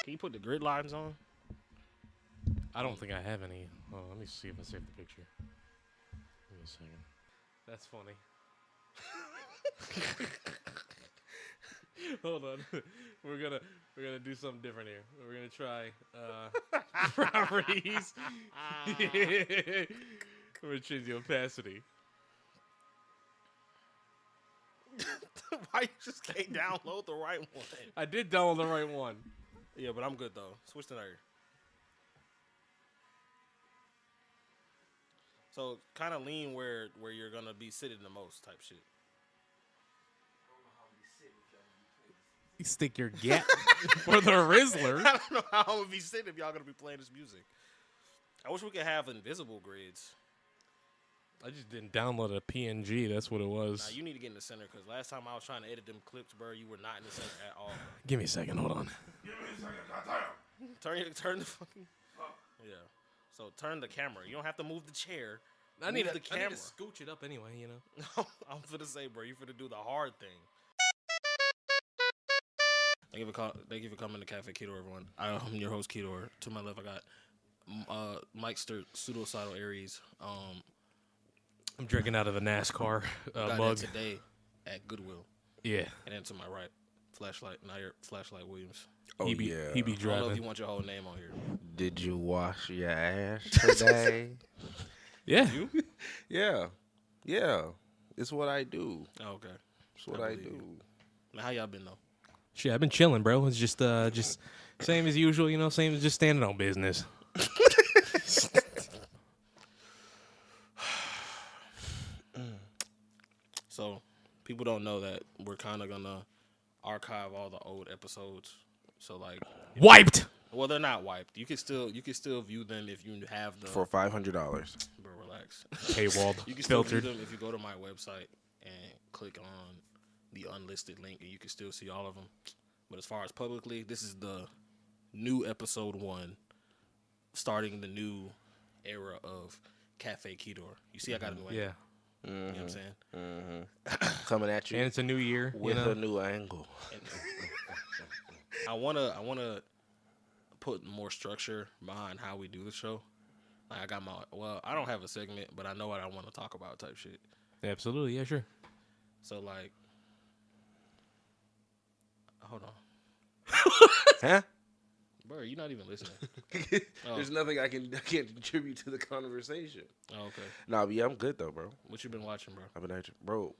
Can you put the grid lines on? I don't think I have any. Oh, let me see if I saved the picture. Give me a second. That's funny. Hold on. We're gonna do something different here. We're gonna try properties. We're gonna change the opacity. Why you just can't download the right one? I did download the right one. Yeah, but I'm good though. Switch to there. So kind of lean where you're gonna be sitting the most type shit. You stick your gap for the Rizzler. I don't know how I'm gonna be sitting if y'all gonna be playing this music. I wish we could have invisible grids. I just didn't download a PNG. That's what it was. Nah, you need to get in the center because last time I was trying to edit them clips, bro, you were not in the center at all. Give me a second. Hold on. Give me a second, goddamn. Turn the fucking. Yeah. So turn the camera. You don't have to move the chair. I need the camera. to scooch it up anyway, you know. I'm finna say, bro, you finna do the hard thing. Thank you for coming to Cafe Keydooor, everyone. I'm your host, Keydooor. To my left, I got Mike Pseudocidal Aries. I'm drinking out of the NASCAR Got mug that today at Goodwill. Yeah. And then to my right, Flashlight Williams. Oh, he be I don't know if driving. you want your whole name on here. Did you wash your ass today? Yeah. You? Yeah. It's what I do. Oh, okay. It's what I I believe do. you. Now, how y'all been though? Shit, I've been chilling, bro. It's just same as usual, you know. Same as just standing on business. So, people don't know that we're kind of gonna archive all the old episodes. So, like, Wiped. well, they're not wiped. You can still view them if you have the. For $500. Bro, relax. Paywalled. You can still Filtered. view them if you go to my website and click on the unlisted link, and you can still see all of them. But as far as publicly, this is the new episode 1, starting the new era of Cafe Keydooor. You see, I got a new angle. Yeah. You know what I'm saying? Coming at you And it's a new year. with you know? a new angle. And I wanna put more structure behind how we do the show. Like I don't have a segment, but I know what I want to talk about type shit. Absolutely. Yeah, sure. So like, hold on, Huh? bro, you're not even listening. There's nothing I can't contribute to the conversation. Oh, okay. Nah, but yeah, I'm good though, bro. What you been watching, bro? I've been actually, bro.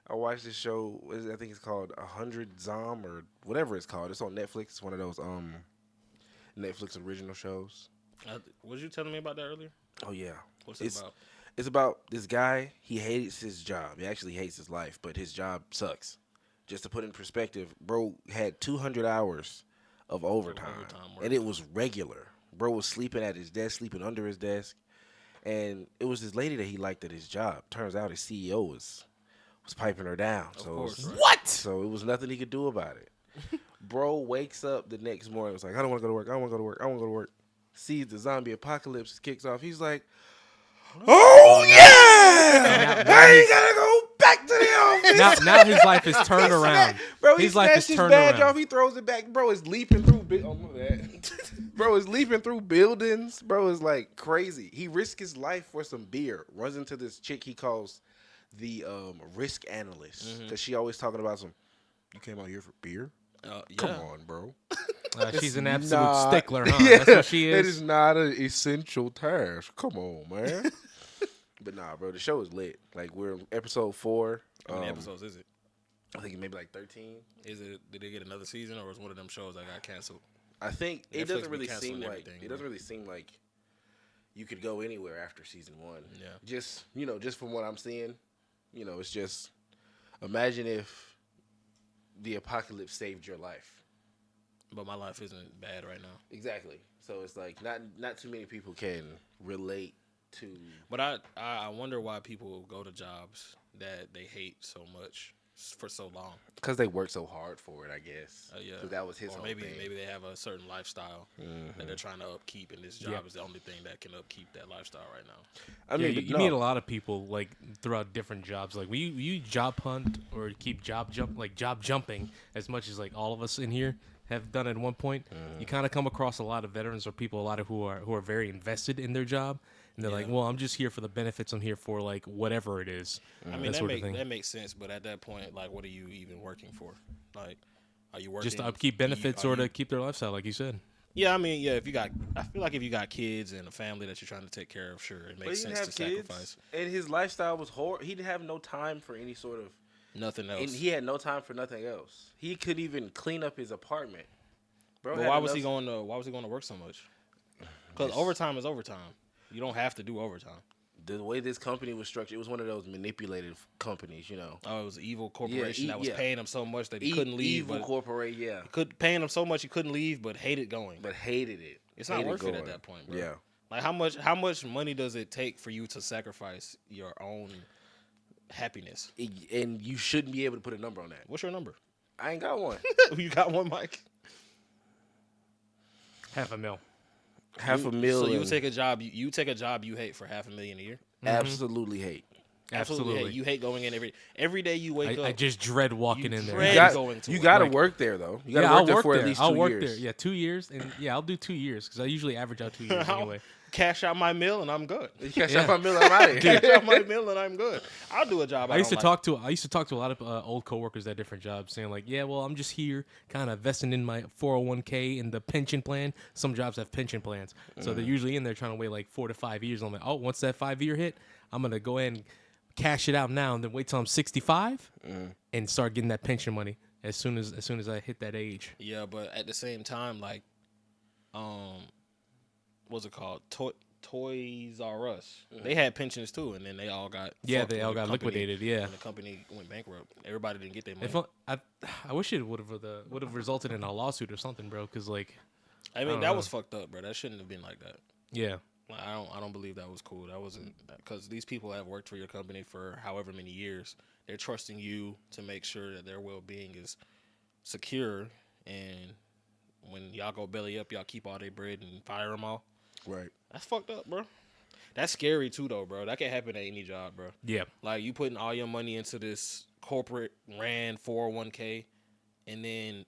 I watched this show. I think it's called 100 Zom or whatever it's called. It's on Netflix. It's one of those Netflix original shows. Was you telling me about that earlier? Oh yeah. What's it about? It's about this guy. He hates his job. He actually hates his life, but his job sucks. Just to put in perspective, bro had 200 hours of overtime work. and it was regular. Bro was sleeping at his desk, sleeping under his desk, and it was this lady that he liked at his job. Turns out his CEO was piping her down. Of so course, right? What? So it was nothing he could do about it. Bro wakes up the next morning. Was like, I don't want to go to work. I don't want to go to work. I don't want to go to work. Sees the zombie apocalypse kicks off. He's like, oh yeah! I ain't gotta go back to the office. Now his life is turned around. Bro, he his life is snatched his turned badge around. off. He throws it back. Bro is leaping through. Bro is leaping through buildings. Bro is like crazy. He risks his life for some beer. Runs into this chick he calls the risk analyst because she always talking about some. You came out here for beer? Yeah. Come on, bro. She's an absolute Not- stickler, huh? Yeah, That's what she It is. is not an essential task. Come on, man. But nah, bro, the show is lit. Like we're in episode 4. How many episodes is it? I think maybe like 13. Is it? Did they get another season, or was one of them shows that got canceled? I think Netflix it doesn't be really canceling seem like everything, it bro. doesn't really seem like you could go anywhere after season 1. Yeah. Just just from what I'm seeing, it's just imagine if the apocalypse saved your life. But my life isn't bad right now. Exactly. So it's like not too many people can relate to. But I wonder why people go to jobs that they hate so much for so long. Because they work so hard for it, I guess. Yeah. 'Cause that was his or whole maybe thing. maybe they have a certain lifestyle that they're trying to upkeep, and this job is the only thing that can upkeep that lifestyle right now. I Yeah, mean, you, but you no. meet a lot of people like throughout different jobs. Like you job hunt or keep job jumping as much as like all of us in here. have done at one point. You kind of come across a lot of veterans or people, a lot of who are very invested in their job, and they're like, well, I'm just here for the benefits. I'm here for like whatever it is. I mean, that makes sense, but at that point, like, what are you even working for? Like, are you working Just to upkeep benefits or to keep their lifestyle, like you said? Yeah, I mean, yeah. I feel like if you got kids and a family that you're trying to take care of, sure, it makes sense to sacrifice. And his lifestyle was horrible. He didn't have no time for any sort of nothing else. And he had no time for nothing else. He couldn't even clean up his apartment. Bro, but why was he going to work so much? Because overtime is overtime. You don't have to do overtime. The way this company was structured, it was one of those manipulated companies, you know. Oh, it was an evil corporation that was paying him so much that he couldn't leave. Evil corporation, yeah. Paying him so much he couldn't leave, but hated going. But hated it. It's not worth it at that point, bro. Yeah. Like how much money does it take for you to sacrifice your own happiness? And you shouldn't be able to put a number on that. What's your number? I ain't got one. You got one, Mike? $500,000. $500,000. So you take a job you hate for $500,000 a year? Absolutely hate. Absolutely hate. You hate going in every day you wake up. I just dread walking in there. You got to work there though. You got to work there for at least 2 years. I'll work there. Yeah, 2 years, and I'll do 2 years because I usually average out 2 years anyway. Cash out my meal and I'm good. Cash out my meal, I'm out of here. Cash out my meal and I'm good. I'll do a job. I used to talk to a lot of old coworkers at different jobs, saying like, yeah, well, I'm just here, kind of investing in my 401k and the pension plan. Some jobs have pension plans, so they're usually in there trying to wait like 4 to 5 years. I'm like, oh, once that 5-year hit, I'm gonna go ahead and cash it out now, and then wait till I'm 65 and start getting that pension money as soon as I hit that age. Yeah, but at the same time, like, what's it called? Toys R Us. They had pensions too, and then they all got liquidated. Yeah, and the company went bankrupt. Everybody didn't get their money. I wish it would have resulted in a lawsuit or something, bro. Because like, I mean, that was fucked up, bro. That shouldn't have been like that. Yeah. Like, I don't believe that was cool. That wasn't because these people have worked for your company for however many years. They're trusting you to make sure that their well-being is secure, and when y'all go belly up, y'all keep all their bread and fire them all. Right. That's fucked up, bro. That's scary too, though, bro. That can happen at any job, bro. Yeah. Like you putting all your money into this corporate ran 401k, and then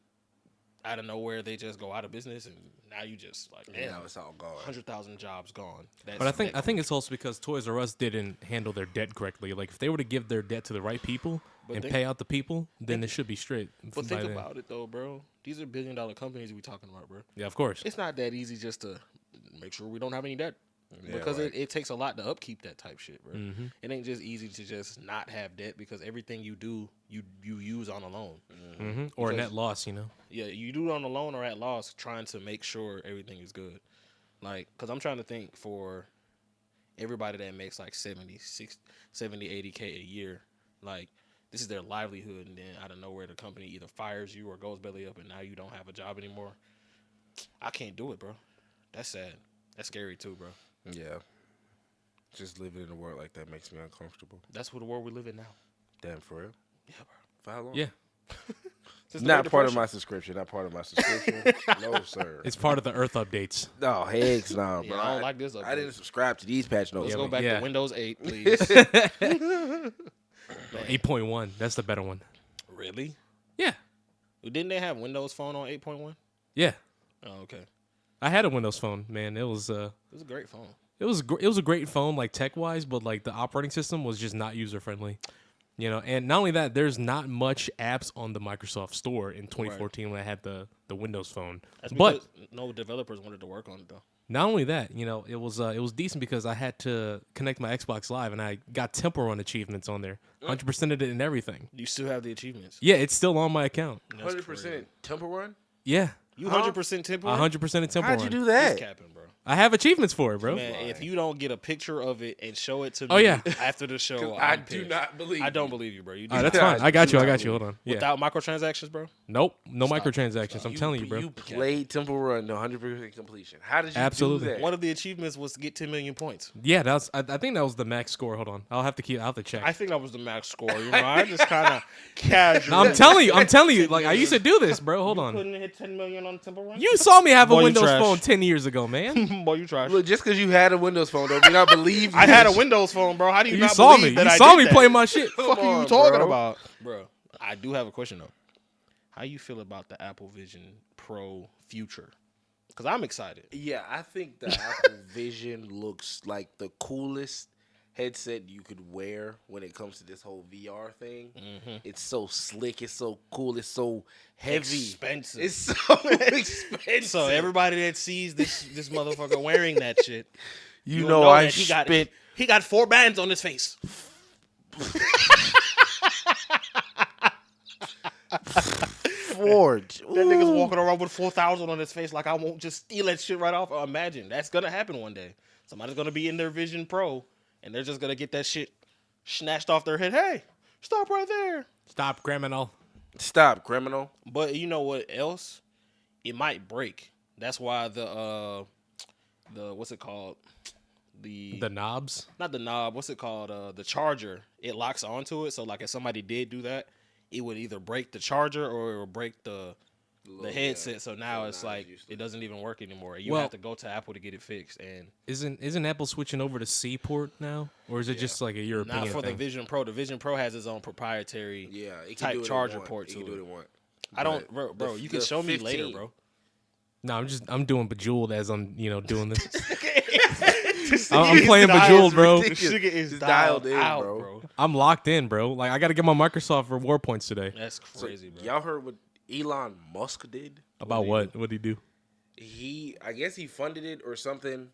out of nowhere they just go out of business, and now you just like, damn, now it's all gone. 100,000 jobs gone. But I think it's also because Toys R Us didn't handle their debt correctly. Like if they were to give their debt to the right people and pay out the people, then it should be straight. But think about it though, bro. These are billion-dollar companies we talking about, bro. Yeah, of course. It's not that easy just to make sure we don't have any debt. Yeah, because right. it takes a lot to upkeep that type shit, bro. Mm-hmm. It ain't just easy to just not have debt because everything you do, you use on a loan. Mm-hmm. Or a net loss, you know? Yeah, you do it on a loan or at loss trying to make sure everything is good. Like, because I'm trying to think for everybody that makes like 70, 80K a year, like, this is their livelihood, and then out of nowhere the company either fires you or goes belly up and now you don't have a job anymore. I can't do it, bro. That's sad. That's scary too, bro. Yeah. Just living in a world like that makes me uncomfortable. That's what the world we live in now. Damn, for real? Yeah, bro. For how long? Yeah. Not part of my subscription. Not part of my subscription. No, sir. It's part of the Earth updates. No, heck no, bro. Yeah, I don't like this. I didn't subscribe to these patch notes. Let's go back to Windows 8, please. 8.1. That's the better one. Really? Yeah. Didn't they have Windows Phone on 8.1? Yeah. Oh, okay. I had a Windows Phone, man. It was a great phone. It was a great phone, like tech wise, but like the operating system was just not user friendly. You know, and not only that, there's not much apps on the Microsoft Store in 2014 when I had the Windows Phone. That's because no developers wanted to work on it though. Not only that, you know, it was decent because I had to connect my Xbox Live and I got Temple Run achievements on there. 100%ed it and everything. You still have the achievements? Yeah, it's still on my account. 100% Temple Run? Yeah. You 100% Temple Run? 100% of Temple Run. How'd you do that? He's capping, bro. I have achievements for it, bro. Man, if you don't get a picture of it and show it to me after the show, I do not believe I don't believe you, bro. You do that's fine. I got you. Hold on. Yeah. Without microtransactions, bro? Nope. No microtransactions. I'm telling you, bro. You played Temple Run to 100% completion. How did you do that? One of the achievements was to get 10 million points. Yeah, that's. I think that was the max score. Hold on. I'll have to check. I think that was the max score. You know, I just kind of casual. No, I'm telling you. Like I used to do this, bro. Hold on. Couldn't hit 10 million on Temple Run? You saw me have a Windows Phone 10 years ago, man. Boy, you trash. Look, just because you had a Windows Phone, don't mean I believe you. I had a Windows Phone, bro. How do you not saw believe me? that You I saw did me that? play my shit. What the fuck are you talking about? Bro, I do have a question, though. How you feel about the Apple Vision Pro future? Because I'm excited. Yeah, I think the Apple Vision looks like the coolest headset you could wear when it comes to this whole VR thing. It's so slick. It's so cool. It's so heavy. Expensive. It's so expensive. So everybody that sees this motherfucker wearing that shit, you know I that he got 4 bands on his face. Forge. That nigga's walking around with 4,000 on his face like I won't just steal that shit right off. Imagine that's gonna happen one day. Somebody's gonna be in their Vision Pro and they're just gonna get that shit snatched off their head. Hey, stop right there. Stop, criminal. Stop, criminal. But you know what else? It might break. That's why the what's it called? The knobs? Not the knob. What's it called? The charger. It locks onto it. So like if somebody did do that, it would either break the charger or it would break the headset. So now it's like it doesn't even work anymore. You have to go to Apple to get it fixed. And isn't Apple switching over to C port now, or is it just like a European not for thing? the Vision Pro. The Vision Pro has its own proprietary it type charger port to it. I don't, bro. You can show me later, bro. No, I'm doing Bejeweled as I'm doing this. I'm playing Bejeweled, bro. This nigga is dialed in, out, bro. I'm locked in, bro. Like I got to get my Microsoft reward points today. That's crazy, bro. Y'all heard what Elon Musk did? About what? What did he do? I guess he funded it or something,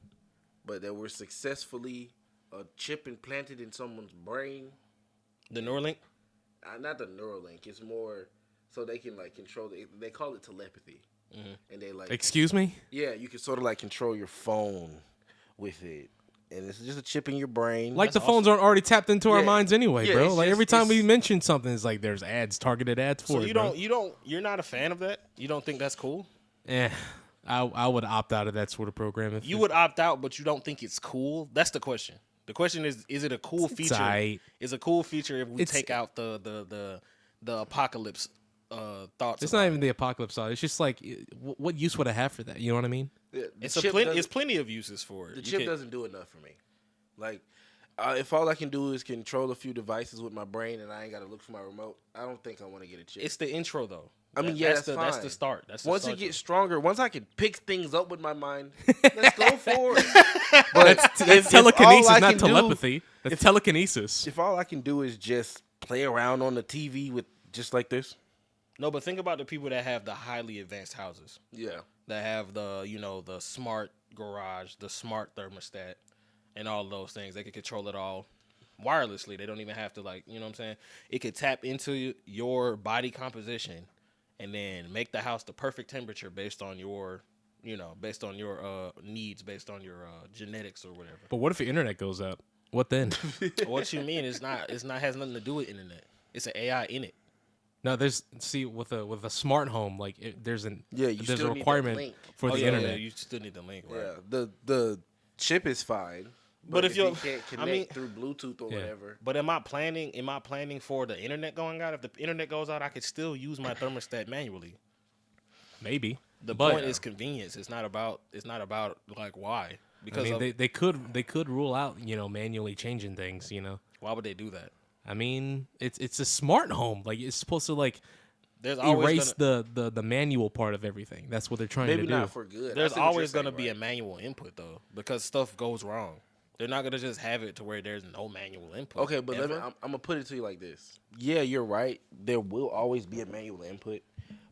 but they were successfully a chip implanted in someone's brain. The Neuralink? Not the Neuralink. It's more so they can like control. They call it telepathy, and they like. Excuse me? Yeah, you can sort of like control your phone with it, and it's just a chip in your brain. Like the phones aren't already tapped into our minds anyway, bro. Like every time we mention something, it's like there's targeted ads for it. So you're not a fan of that? You don't think that's cool? I would opt out of that sort of program. You would opt out, but you don't think it's cool? That's the question. The question is it a cool feature? Right. Is a cool feature if we take out the apocalypse thoughts? It's not even the apocalypse thought. It's just like, what use would I have for that? You know what I mean? It's plenty of uses for it. The chip doesn't do enough for me. Like, if all I can do is control a few devices with my brain and I ain't got to look for my remote, I don't think I want to get a chip. It's the intro, though. I mean, that's fine. That's the start. Once it gets stronger, once I can pick things up with my mind, let's go for it. But that's telekinesis, not telepathy. That's telekinesis. If all I can do is just play around on the TV with just like this. No, but think about the people that have the highly advanced houses. Yeah. That have the smart garage, the smart thermostat, and all those things. They can control it all wirelessly. They don't even have to you know what I'm saying? It could tap into your body composition and then make the house the perfect temperature based on your needs, based on your genetics or whatever. But what if the internet goes out? What then? What you mean? It's not has nothing to do with internet. It's an AI in it. No, with a smart home, like there's a requirement for the internet. Yeah, you still need the link, right? Yeah, the chip is fine, but if you can't connect through Bluetooth or whatever. But am I planning for the internet going out? If the internet goes out, I could still use my thermostat manually. Maybe. The point is convenience. It's not about like why. Because they could rule out manually changing things. Why would they do that? I mean, it's a smart home. Like it's supposed to there's erase the manual part of everything. That's what they're trying to do. Maybe not for good. There's always going to be a manual input though, because stuff goes wrong. They're not going to just have it to where there's no manual input. Okay, but I'm gonna put it to you like this. Yeah, you're right. There will always be a manual input,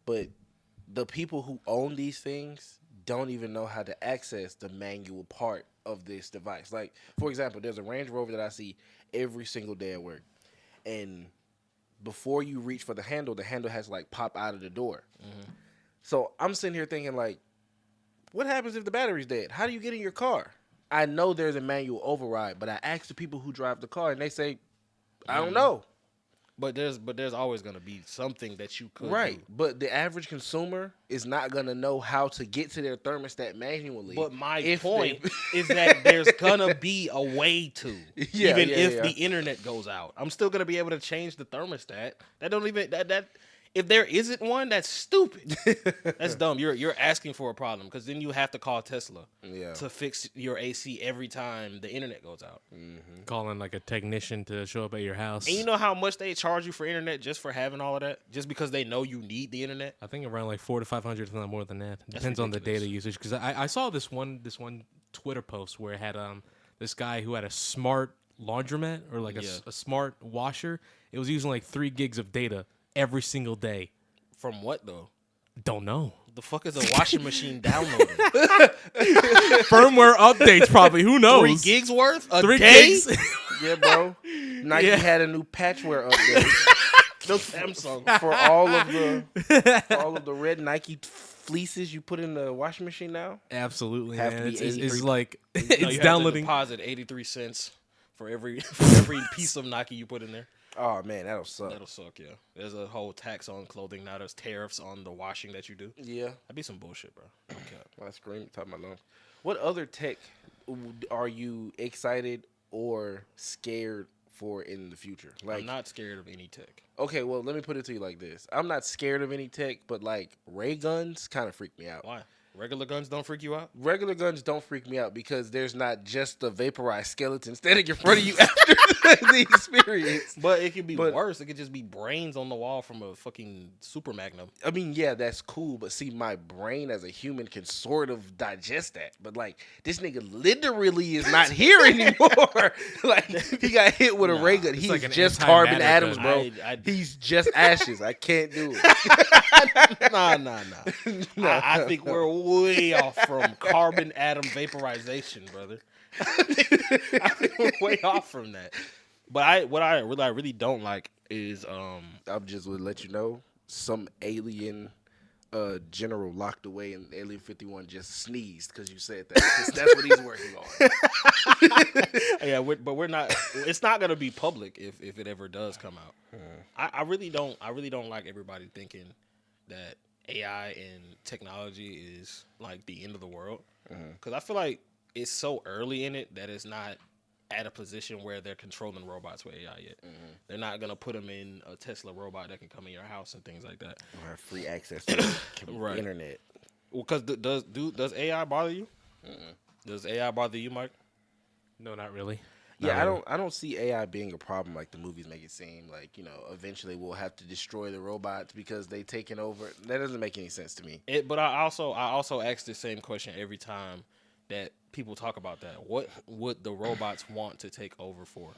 but the people who own these things don't even know how to access the manual part of this device. Like, for example, there's a Range Rover that I see every single day at work. And before you reach for the handle has to pop out of the door. Mm-hmm. So I'm sitting here thinking what happens if the battery's dead? How do you get in your car? I know there's a manual override, but I asked the people who drive the car and they say, I don't know. But there's always going to be something that you could do. But the average consumer is not going to know how to get to their thermostat manually. But my point is that there's going to be a way to. Even if the internet goes out. I'm still going to be able to change the thermostat. That don't even that If there isn't one, that's stupid. That's dumb. You're asking for a problem because then you have to call Tesla to fix your AC every time the internet goes out. Calling like a technician to show up at your house. And you know how much they charge you for internet just for having all of that? Just because they know you need the internet? I think around like $400 to $500, if not more than that. Depends on the data usage. Because I saw this one Twitter post where it had this guy who had a smart laundromat or like a smart washer. It was using like 3 gigs of data every single day. From what though? Don't know. The fuck is a washing machine downloading? Firmware updates probably. Who knows? 3 gigs worth? A 3 day? gigs? Yeah, bro. Nike had a new patchware update No Samsung. for all of the red Nike fleeces you put in the washing machine now. Absolutely, Have man. to be It's 83. like No, it's you have to downloading. deposit 83 cents for every piece of Nike you put in there. Oh man, that'll suck. That'll suck, yeah. There's a whole tax on clothing now. There's tariffs on the washing that you do. Yeah, That'd be some bullshit, bro. Okay. I scream top of my lungs. What other tech are you excited or scared for in the future? Like, I'm not scared of any tech. okay, well, let me put it to you like this: I'm not scared of any tech, but like ray guns kind of freak me out. Why? Regular guns don't freak you out? Regular guns don't freak me out because there's not just a vaporized skeleton standing in front of you after the experience. But it could be worse. It could just be brains on the wall from a fucking super magnum. I mean, yeah, that's cool, but see, my brain as a human can sort of digest that. But like, this nigga literally is not here anymore. Like, he got hit with a ray gun. He's like an just carbon antimatter atoms, gun. bro. He's just ashes. I can't do it. Nah. I think we're way off from carbon atom vaporization, brother. I think we're way off from that. But what I really don't like is I'm just would let you know some alien general locked away in Alien 51 just sneezed because you said that. 'Cause that's what he's working on. yeah, but we're not. It's not gonna be public if it ever does come out. I really don't like everybody thinking that AI and technology is like the end of the world. Because I feel like it's so early in it that it's not at a position where they're controlling robots with AI yet. They're not gonna put them in a Tesla robot that can come in your house and things like that. Or have free access to the Right. internet. Well, because does AI bother you? Does AI bother you, Mike? No, not really. Yeah, Not really. I don't see AI being a problem like the movies make it seem. Like, you know, eventually we'll have to destroy the robots because they taken over. That doesn't make any sense to me. But I also ask the same question every time that people talk about that. What would the robots want to take over for?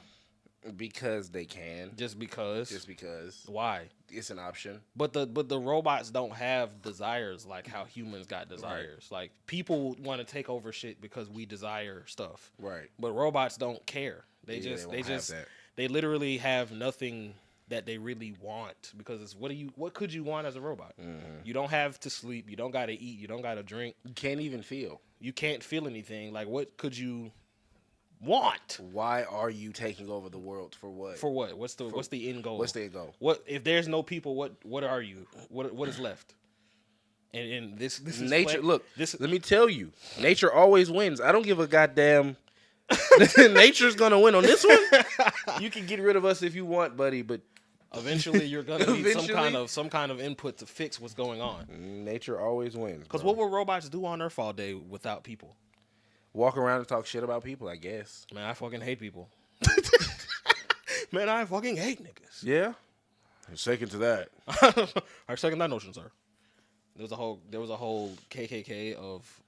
Because they can. Just because? Just because. Why? It's an option. But the robots don't have desires like how humans got desires. Like, people want to take over shit because we desire stuff. Right. But robots don't care. They Yeah, just they won't have that. they literally have nothing that they really want, because it's what could you want as a robot? You don't have to sleep, you don't got to eat, you don't got to drink. You can't even feel. You can't feel anything. Like, what could you want? Why are you taking over the world? For what? For what? What's the end goal? What's the end goal? What if there's no people? What are you? What is left? And this is Nature. Look, This let me tell you, nature always wins. I don't give a goddamn. Nature's gonna win on this one. You can get rid of us if you want, buddy, but eventually you're gonna need Eventually. some kind of input to fix what's going on. nature always wins. Because bro. what will robots do on Earth all day without people? Walk around and talk shit about people, I guess. Man, I fucking hate people. Man, I fucking hate niggas. Yeah. Second to that. I second that notion, sir. There was a whole KKK of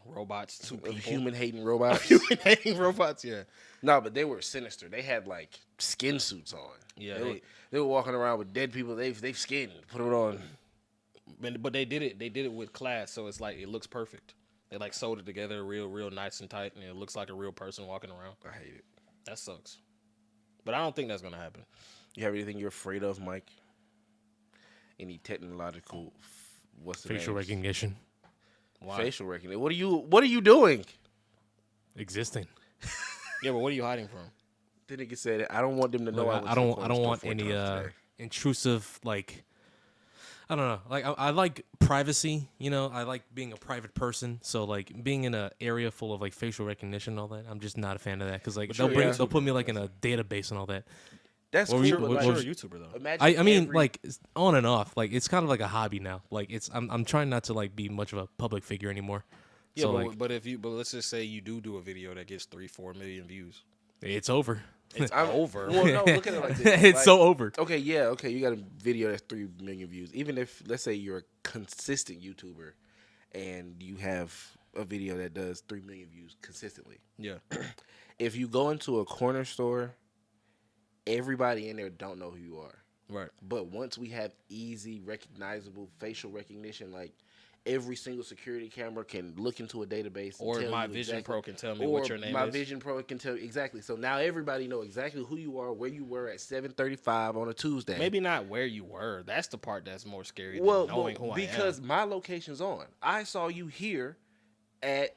robots to people. Human hating robots. Human hating robots, yeah. No, but they were sinister. They had like skin suits on. Yeah, they were walking around with dead people. They've skinned, put it on. But they did it with class, so it's like it looks perfect. They like sewed it together real nice and tight, and it looks like a real person walking around. I hate it. That sucks. But I don't think that's gonna happen. You have anything you're afraid of, Mike? Any technological Facial recognition. Why? Facial recognition. What are you doing? Existing. Yeah, but what are you hiding from? The nigga said, I don't want them to know Like, I I don't want any intrusive, like, I don't know. Like, I like privacy, you know. I like being a private person. So like being in an area full of like facial recognition and all that, I'm just not a fan of that, because like Sure, they'll put me like in a database and all that. That's What cool. were you- but what- like, what Sure, was- YouTuber though. imagine I mean, every- like it's on and off. Like it's kind of like a hobby now. Like I'm trying not to like be much of a public figure anymore. Yeah, So but, like but let's just say you do a video that gets 3-4 million views. it's over. It's I'm- over. Well, no, look at it like this. It's Like, so over. okay, you got a video that's 3 million views. Even if, let's say, you're a consistent YouTuber and you have a video that does 3 million views consistently. Yeah. If you go into a corner store, everybody in there don't know who you are. Right. But once we have easy, recognizable facial recognition, like every single security camera can look into a database. And Or tell my you Vision exactly, Pro can tell me or what your name my is. Vision Pro can tell exactly. So now everybody know exactly who you are, where you were at 7:35 on a Tuesday. Maybe not where you were. That's the part that's more scary well, than knowing who because I am. my location's on. I saw you here at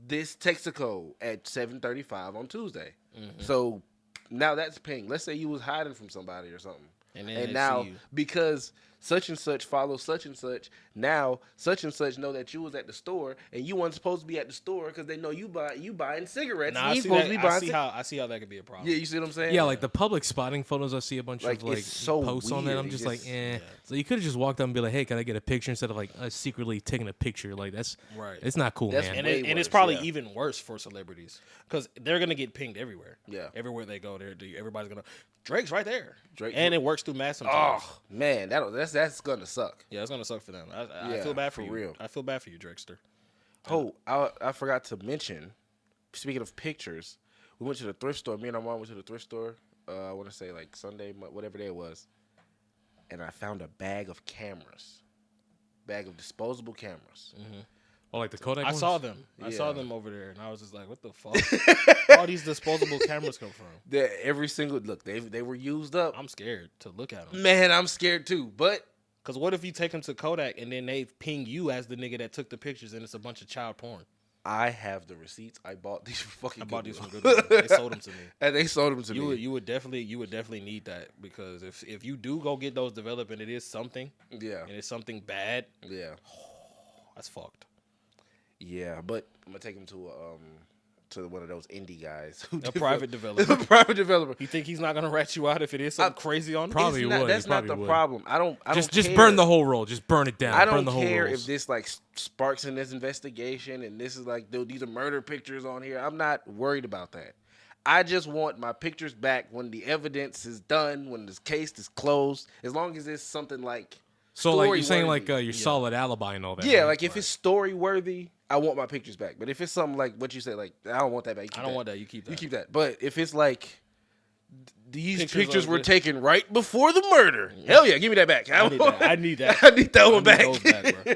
this Texaco at 7:35 on Tuesday. Mm-hmm. So now that's ping. Let's say you was hiding from somebody or something. And then And they now, see you. because such and such follows such and such, now such and such know that you was at the store and you weren't supposed to be at the store because they know you buying cigarettes. Nah, and I you see supposed that. to be I buying see I see how that could be a problem. Yeah, you see what I'm saying? Yeah, like the public spotting photos. I see a bunch Like, of like it's so posts on that. weird. I'm It just just- like, eh. yeah. So you could have just walked up and be like, hey, can I get a picture instead of like us secretly taking a picture? Like that's Right. It's not cool, That's man. And, way and it's worse, probably yeah. even worse for celebrities because they're gonna get pinged everywhere. Yeah. everywhere they go, everybody's gonna Drake's right there. Drake- and it works through mass sometimes. Oh man, that's gonna suck. Yeah, it's gonna suck for them. I Yeah, feel bad for for you. real. I feel bad for you, Drakester. Oh, I forgot to mention. Speaking of pictures, we went to the thrift store. Me and my mom went to the thrift store. I want to say like Sunday, whatever day it was, and I found a bag of disposable cameras. Oh, like the Kodak. I ones? saw them. I saw Yeah. them over there, and I was just like, "What the fuck? All these disposable cameras come from?" That every single look, they were used up. I'm scared to look at them. Man, I'm scared too. But Because what if you take them to Kodak and then they ping you as the nigga that took the pictures and it's a bunch of child porn? I have the receipts. I bought these from fucking. I bought these from Goodwill. Goodwill. They sold them to me. And they sold them to You me. would definitely need that because if you do go get those developed and it is something Yeah, and it's something bad, yeah, that's fucked. yeah. But I'm gonna take them to one of those indie guys, A private developer. private developer. You think he's not gonna rat you out if it is something crazy on it? Probably It's not- would. That's He not probably the would. problem. I don't Just care. burn the whole roll. Just burn it down. I burn don't the whole care rolls. if this like sparks in this investigation and this is like these are murder pictures on here. I'm not worried about that. I just want my pictures back when the evidence is done, when this case is closed. As long as it's something like So like you're saying story-worthy. like your solid alibi and all that. yeah, right? like if it's story worthy, I want my pictures back. But if it's something like what you said, like I don't want that back. You keep I don't want that. You keep that. You keep that. But if it's like these Pictures pictures of were this- taken right before the murder, hell yeah, give me that back. I need that. I need that. I need that one I need back. those back, bro.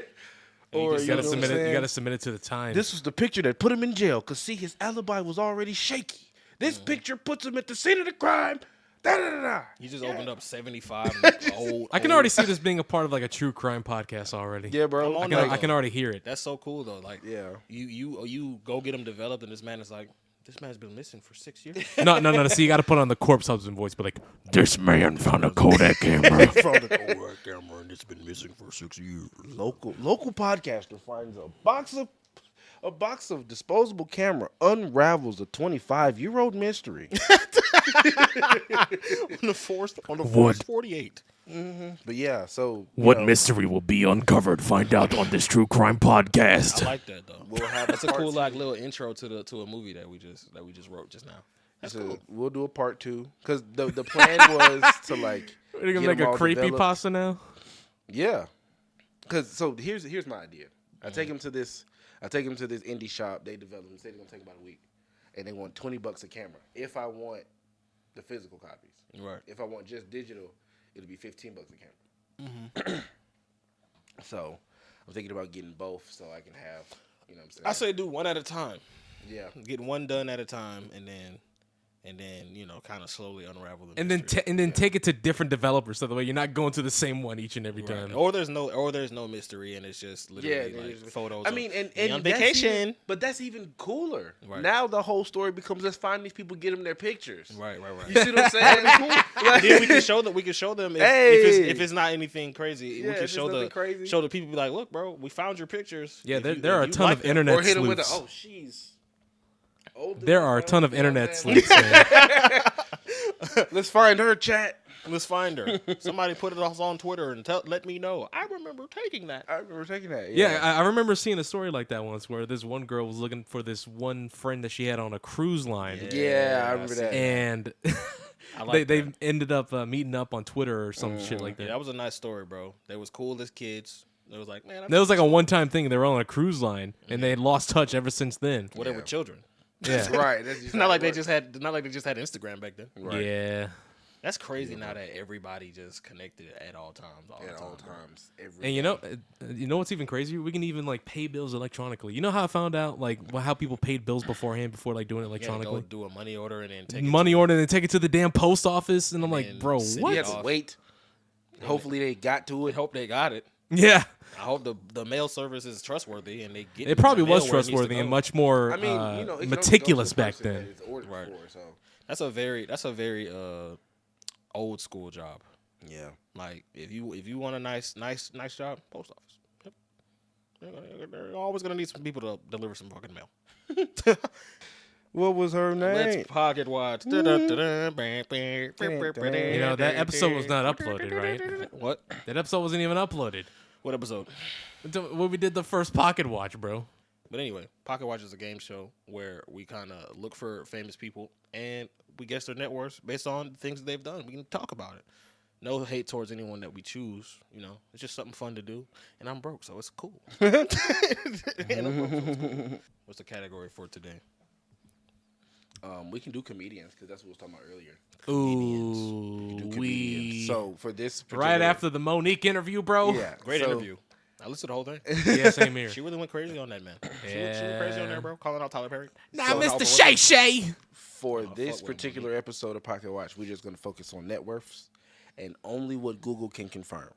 Or you you gotta know what submit I'm it. You saying? gotta submit it to the Times. This was the picture that put him in jail. Cause see, his alibi was already shaky. This picture puts him at the scene of the crime. Da da da da. You just opened up 75 old. I can already see this being a part of like a true crime podcast already. Yeah, bro. I'm on I that. can already hear it. That's so cool though. Like, Yeah. you go get them developed, and this man is like, this man's been missing for 6 years. No. See, you got to put on the corpse husband voice, but like, this man found a Kodak camera. From the Kodak camera, and it's been missing for 6 years. Local podcaster finds a box of disposable camera, unravels a 25-year-old mystery. on the force 48. But yeah, so you What know, mystery will be uncovered? Find out on this true crime podcast. I like that though. we'll have That's a cool part like little intro to a movie that we just wrote just now. That's two. cool. We'll do a part 2 because the plan was to like. We're gonna get make them a all creepy developed. pasta now. Yeah, because so here's my idea. I take him to this indie shop. They develop them. Say they're gonna take about a week, and they want $20 a camera. If I want the physical copies, Right. if I want just digital, it'll be $15 a camera. So I'm thinking about getting both, so I can have, you know what I'm saying? I say do one at a time. Yeah. Get one done at a time, and then kind of slowly unravel the And then mystery. take it to different developers, so that way you're not going to the same one each and every Right. time. Or there's no mystery, and it's just literally Yeah, like there's- photos. I mean, of and me on that's vacation. even- but that's even cooler. Right. Now the whole story becomes let's find these people, get them their pictures. Right. You see what I'm saying? And then we can show them. We can show them if it's not anything crazy. Yeah, We if can it's show nothing crazy. show the people be like, look, bro, we found your pictures. Yeah, If there are a you ton like of them- internet Or hit them with a, sleuths. oh, she's older There than are a us, ton of you know what I'm internet saying? sleuths, man. Let's find her, chat. Let's find her. Somebody put it on Twitter and let me know. I remember taking that. I remember taking that. Yeah, I remember seeing a story like that once where this one girl was looking for this one friend that she had on a cruise line. Yeah, I remember that. And they ended up meeting up on Twitter or some shit like that. Yeah, that was a nice story, bro. They was cool as kids. It was like, man. That was like a one-time thing. They were on a cruise line, and they had lost touch ever since then. Well, they were children. Yeah, right. That's just Not like they just had Instagram back then. Right. Yeah. That's crazy now that everybody just connected at all times. At all times. And you know what's even crazier? We can even like pay bills electronically. You know how I found out like how people paid bills beforehand before like doing it electronically? Go do a money order and then take and take it to the damn post office, and I'm like, bro, what? You have to wait. Hopefully they got to I it. hope they got it. Yeah. I hope the mail service is trustworthy and they get it. Probably the mail was where it needs to trustworthy and go. much more I mean, it can only meticulous go to the back person then. that it's ordered Right. for, so. That's a very old school job. Yeah. Like if you want a nice job, post office. Yep. They're always gonna need some people to deliver some fucking mail. What was her name? Let's pocket watch. You know, that episode was not uploaded, right? What? That episode wasn't even uploaded. What episode? When we did the first pocket watch, bro. But anyway, Pocket Watch is a game show where we kind of look for famous people and we guess their net worths based on the things that they've done. We can talk about it. No hate towards anyone that we choose. You know, it's just something fun to do. And I'm broke, so it's cool. And I'm broke, so it's cool. What's the category for today? We can do comedians because that's what we was talking about earlier. Ooh, So for this right after the Monique interview, bro. Yeah, Great interview. I listened to the whole thing. Yeah, same here. She really went crazy on that, man. She went crazy on there, bro. Calling out Tyler Perry. Now, So Mr. Shay Shay. For fuck this with particular episode of Pocket Watch, we're just going to focus on net worths and only what Google can confirm.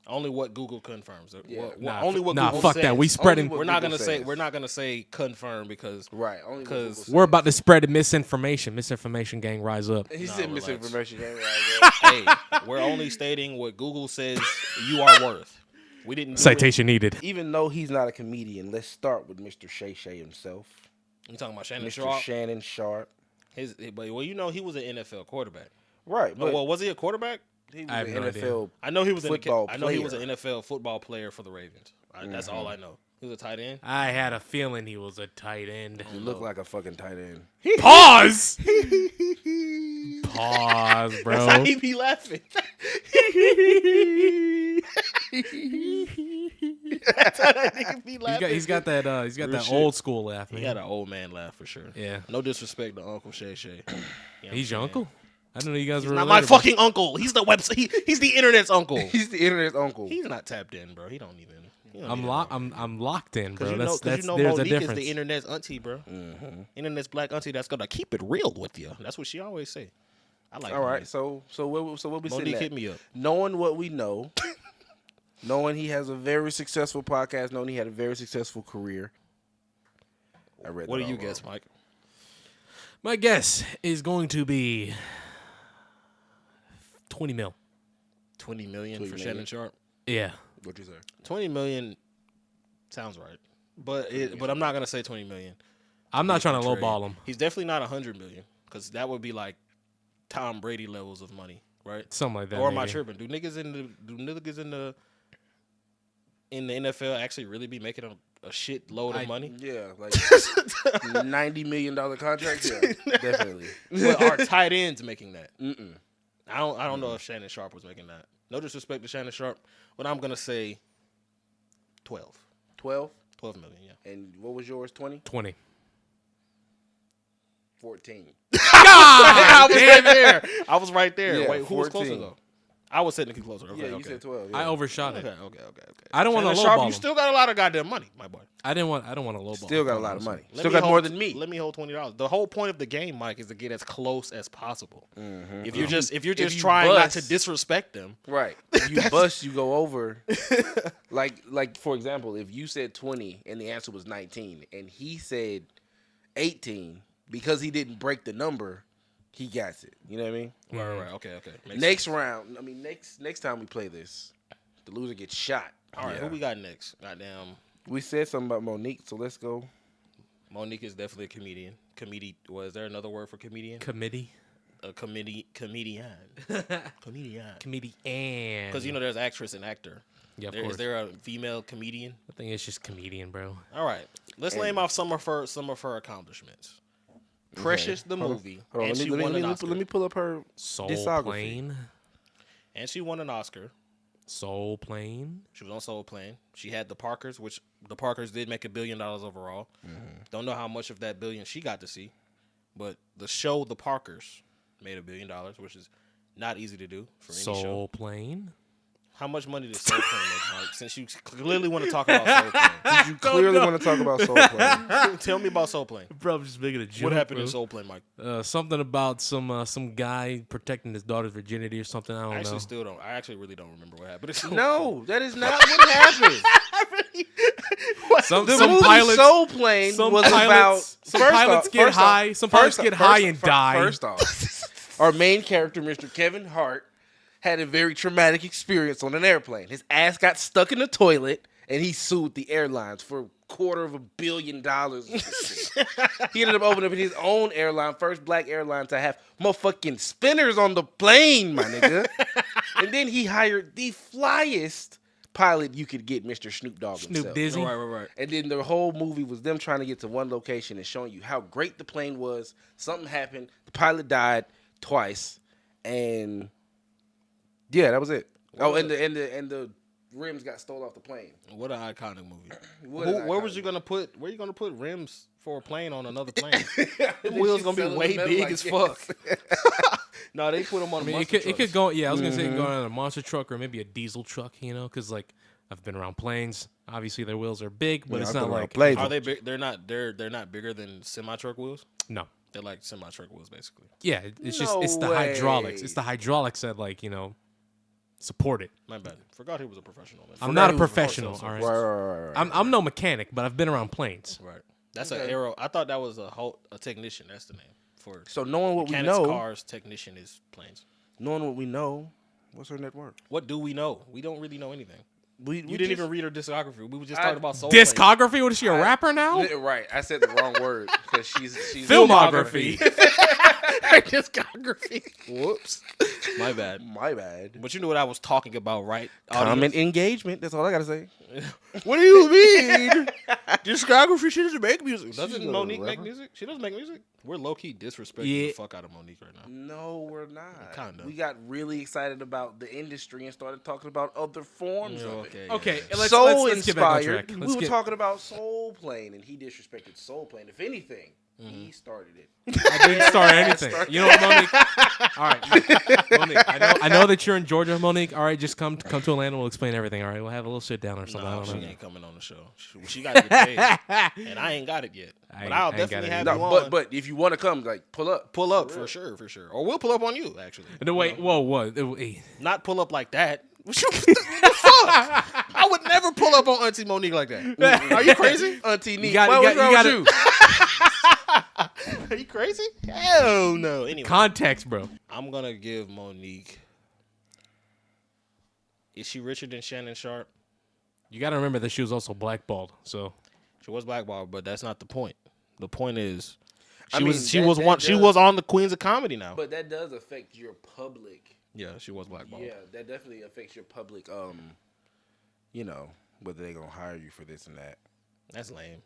Only what Google confirms. Yeah. Only what Nah, Google fuck says. that. We spreading. Only We're not Google gonna say. says. We're not gonna say confirm because Right. Only what Because Google says. We're about to spread the misinformation. Misinformation gang, rise up. He Nah, said relax. misinformation. Ain't right, hey, we're only stating what Google says you are worth. We didn't do Citation needed. Even though he's not a comedian, let's start with Mr. Shay Shay himself. You talking about Shannon Mr. Sharp? Shannon Sharp. Well, you know he was an NFL quarterback. Right. But Well, was he a quarterback? he was I have an no NFL. I know he was Football I know he was an player. NFL football player for the Ravens. That's all I know. He was a tight end. I had a feeling he was a tight end. He looked like a fucking tight end. Pause. Pause, That's bro. how he be laughing. That's how that nigga be laughing. He's got that Real that shit. old school laugh, He man. got an old man laugh for sure. Yeah. No disrespect to Uncle Shay Shay. You know what I'm He's your saying? uncle? I didn't know you guys were Not my related, fucking uncle. He's the website. He's the internet's uncle. He's the internet's uncle. He's not tapped in, bro. He don't even. I'm locked in, bro. Because That's you know there's a Monique is difference. the internet's auntie, bro. Internet's black auntie that's gonna keep it real with you. That's what she always say. I like. All right. Monique. So what we sitting Monique at? hit me up. Knowing what we know, knowing he has a very successful podcast, knowing he had a very successful career. I read. What that do you all guess, wrong. Mike? My guess is going to be 20 mil. 20 million 20 for million. Shannon Sharp. Yeah. What'd you say? 20 million sounds right, but I'm not gonna say 20 million. I'm not trying to Trade. lowball him. He's definitely not 100 million because that would be like Tom Brady levels of money, right? Something like that. Or am I maybe. tripping? Do niggas in the NFL actually really be making a shit load of money? Yeah, like $90 million contract. Yeah, definitely. But are tight ends making that? Mm-mm. I don't know if Shannon Sharp was making that. No disrespect to Shannon Sharp, but I'm gonna say 12. 12. 12 million, yeah. And what was yours? 20? 20. 14. I was right there. I was right there. Yeah, Wait, who was 14. closer though? I was technically closer. Okay, Yeah, you okay. said 12. I Yeah. overshot Okay, it. okay. I don't want to Shannon Sharp, lowball you him. still got a lot of goddamn money, my boy. I don't want to lowball. Still got a him. lot of money. Let Still me got hold- more than me. Let me hold $20. The whole point of the game, Mike, is to get as close as possible. Mm-hmm. If you're just you trying not bust- to disrespect them, Right. If you bust, you go over. like for example, if you said 20 and the answer was 19 and he said 18 because he didn't break the number, he got it. You know what I mean? right, okay. Makes Next round, I mean next time we play this, the loser gets shot. All right, Yeah. who we got next? Goddamn, We said something about Monique, so let's go. Monique is definitely a comedian. Is there another word for comedian? Committee. a comedian. Comedian. Because there's actress and actor. Yeah, of course. Is there a female comedian? I think it's just comedian, bro. All right, let's name off some of her accomplishments. Precious the movie, Hold on, and she won an Oscar. let me pull up her Soul discography. Plane. And she won an Oscar. Soul Plane. She was on Soul Plane. She had the Parkers, which the Parkers did make $1 billion overall. Don't know how much of that billion she got to see, but the show The Parkers made $1 billion, which is not easy to do for any show. Soul Plane. How much money did Soul Plane make, Mike? Since you clearly want to talk about Soul Plane. You clearly want to talk about Soul Plane. Tell me about Soul Plane. Bro, I'm just making a joke. What happened bro. in Soul Plane, Mike? Something about some guy protecting his daughter's virginity or something. I don't know. I actually really don't remember what happened. No, that is not what happened. Some movie pilots, Soul Plane was about some pilots get high. Some pilots get high and die. First off, our main character, Mr. Kevin Hart, had a very traumatic experience on an airplane. His ass got stuck in the toilet, and he sued the airlines for $250 million. He ended up opening up his own airline, first black airline to have motherfucking spinners on the plane, my nigga. And then he hired the flyest pilot you could get, Mr. Snoop Dogg himself. Snoop Dizzy. Right. And then the whole movie was them trying to get to one location and showing you how great the plane was. Something happened. The pilot died twice, and yeah, that was it. And the rims got stolen off the plane. What an iconic movie. Where was you gonna put? Where you gonna put rims for a plane on another plane? The wheels gonna be way big as fuck. No, they put them on. It could go. Yeah, I was gonna say it could go on a monster truck or maybe a diesel truck. Because like I've been around planes. Obviously, their wheels are big, but it's not like. Are they big? They're not bigger than semi truck wheels. No, they're like semi truck wheels basically. Yeah, it's the hydraulics. It's the hydraulics that support it. My bad. Forgot he was a professional. Man. I'm not a professional. All right. Right. I'm no mechanic, but I've been around planes. Right. That's an aero. I thought that was a technician. That's the name for. So knowing what we mechanics, know, cars, technician is planes. Knowing what we know, what's her net worth? What do we know? We don't really know anything. We didn't even read her discography. We were just talking about Soul discography. Plane. What is she, a rapper now? Right. I said the wrong word because she's filmography. Discography. Whoops. My bad. But you know what I was talking about, right? Comment engagement. That's all I gotta say. What do you mean? Discography. She doesn't make music. Doesn't Monique make music? She doesn't make music. We're low key disrespecting the fuck out of Monique right now. No, we're not. Kinda. We got really excited about the industry and started talking about other forms of it. Okay. Let's get back on inspired. track. We were talking about Soul Plane, and he disrespected Soul Plane. If anything, he started it. I didn't start anything. You know what, Monique? All right, Monique. I know that you're in Georgia, Monique. All right, just come to Atlanta. We'll explain everything. All right, we'll have a little sit down or something. No, I don't know. she ain't coming on the show. She got to get paid, and I ain't got it yet. But I'll definitely have you on. But if you want to come, like pull up for sure, or we'll pull up on you actually. No, wait, whoa. Not pull up like that. What the fuck? I would never pull up on Auntie Monique like that. Are you crazy? Auntie Nick, what's wrong with you? Are you crazy? Hell no. Anyway, context, bro. I'm gonna give Monique. Is she richer than Shannon Sharp? You got to remember that she was also blackballed. So she was blackballed, but that's not the point. The point is, she was on the Queens of Comedy now. But that does affect your public. Yeah, she was blackballed. Yeah, that definitely affects your public. Whether they gonna hire you for this and that. That's lame.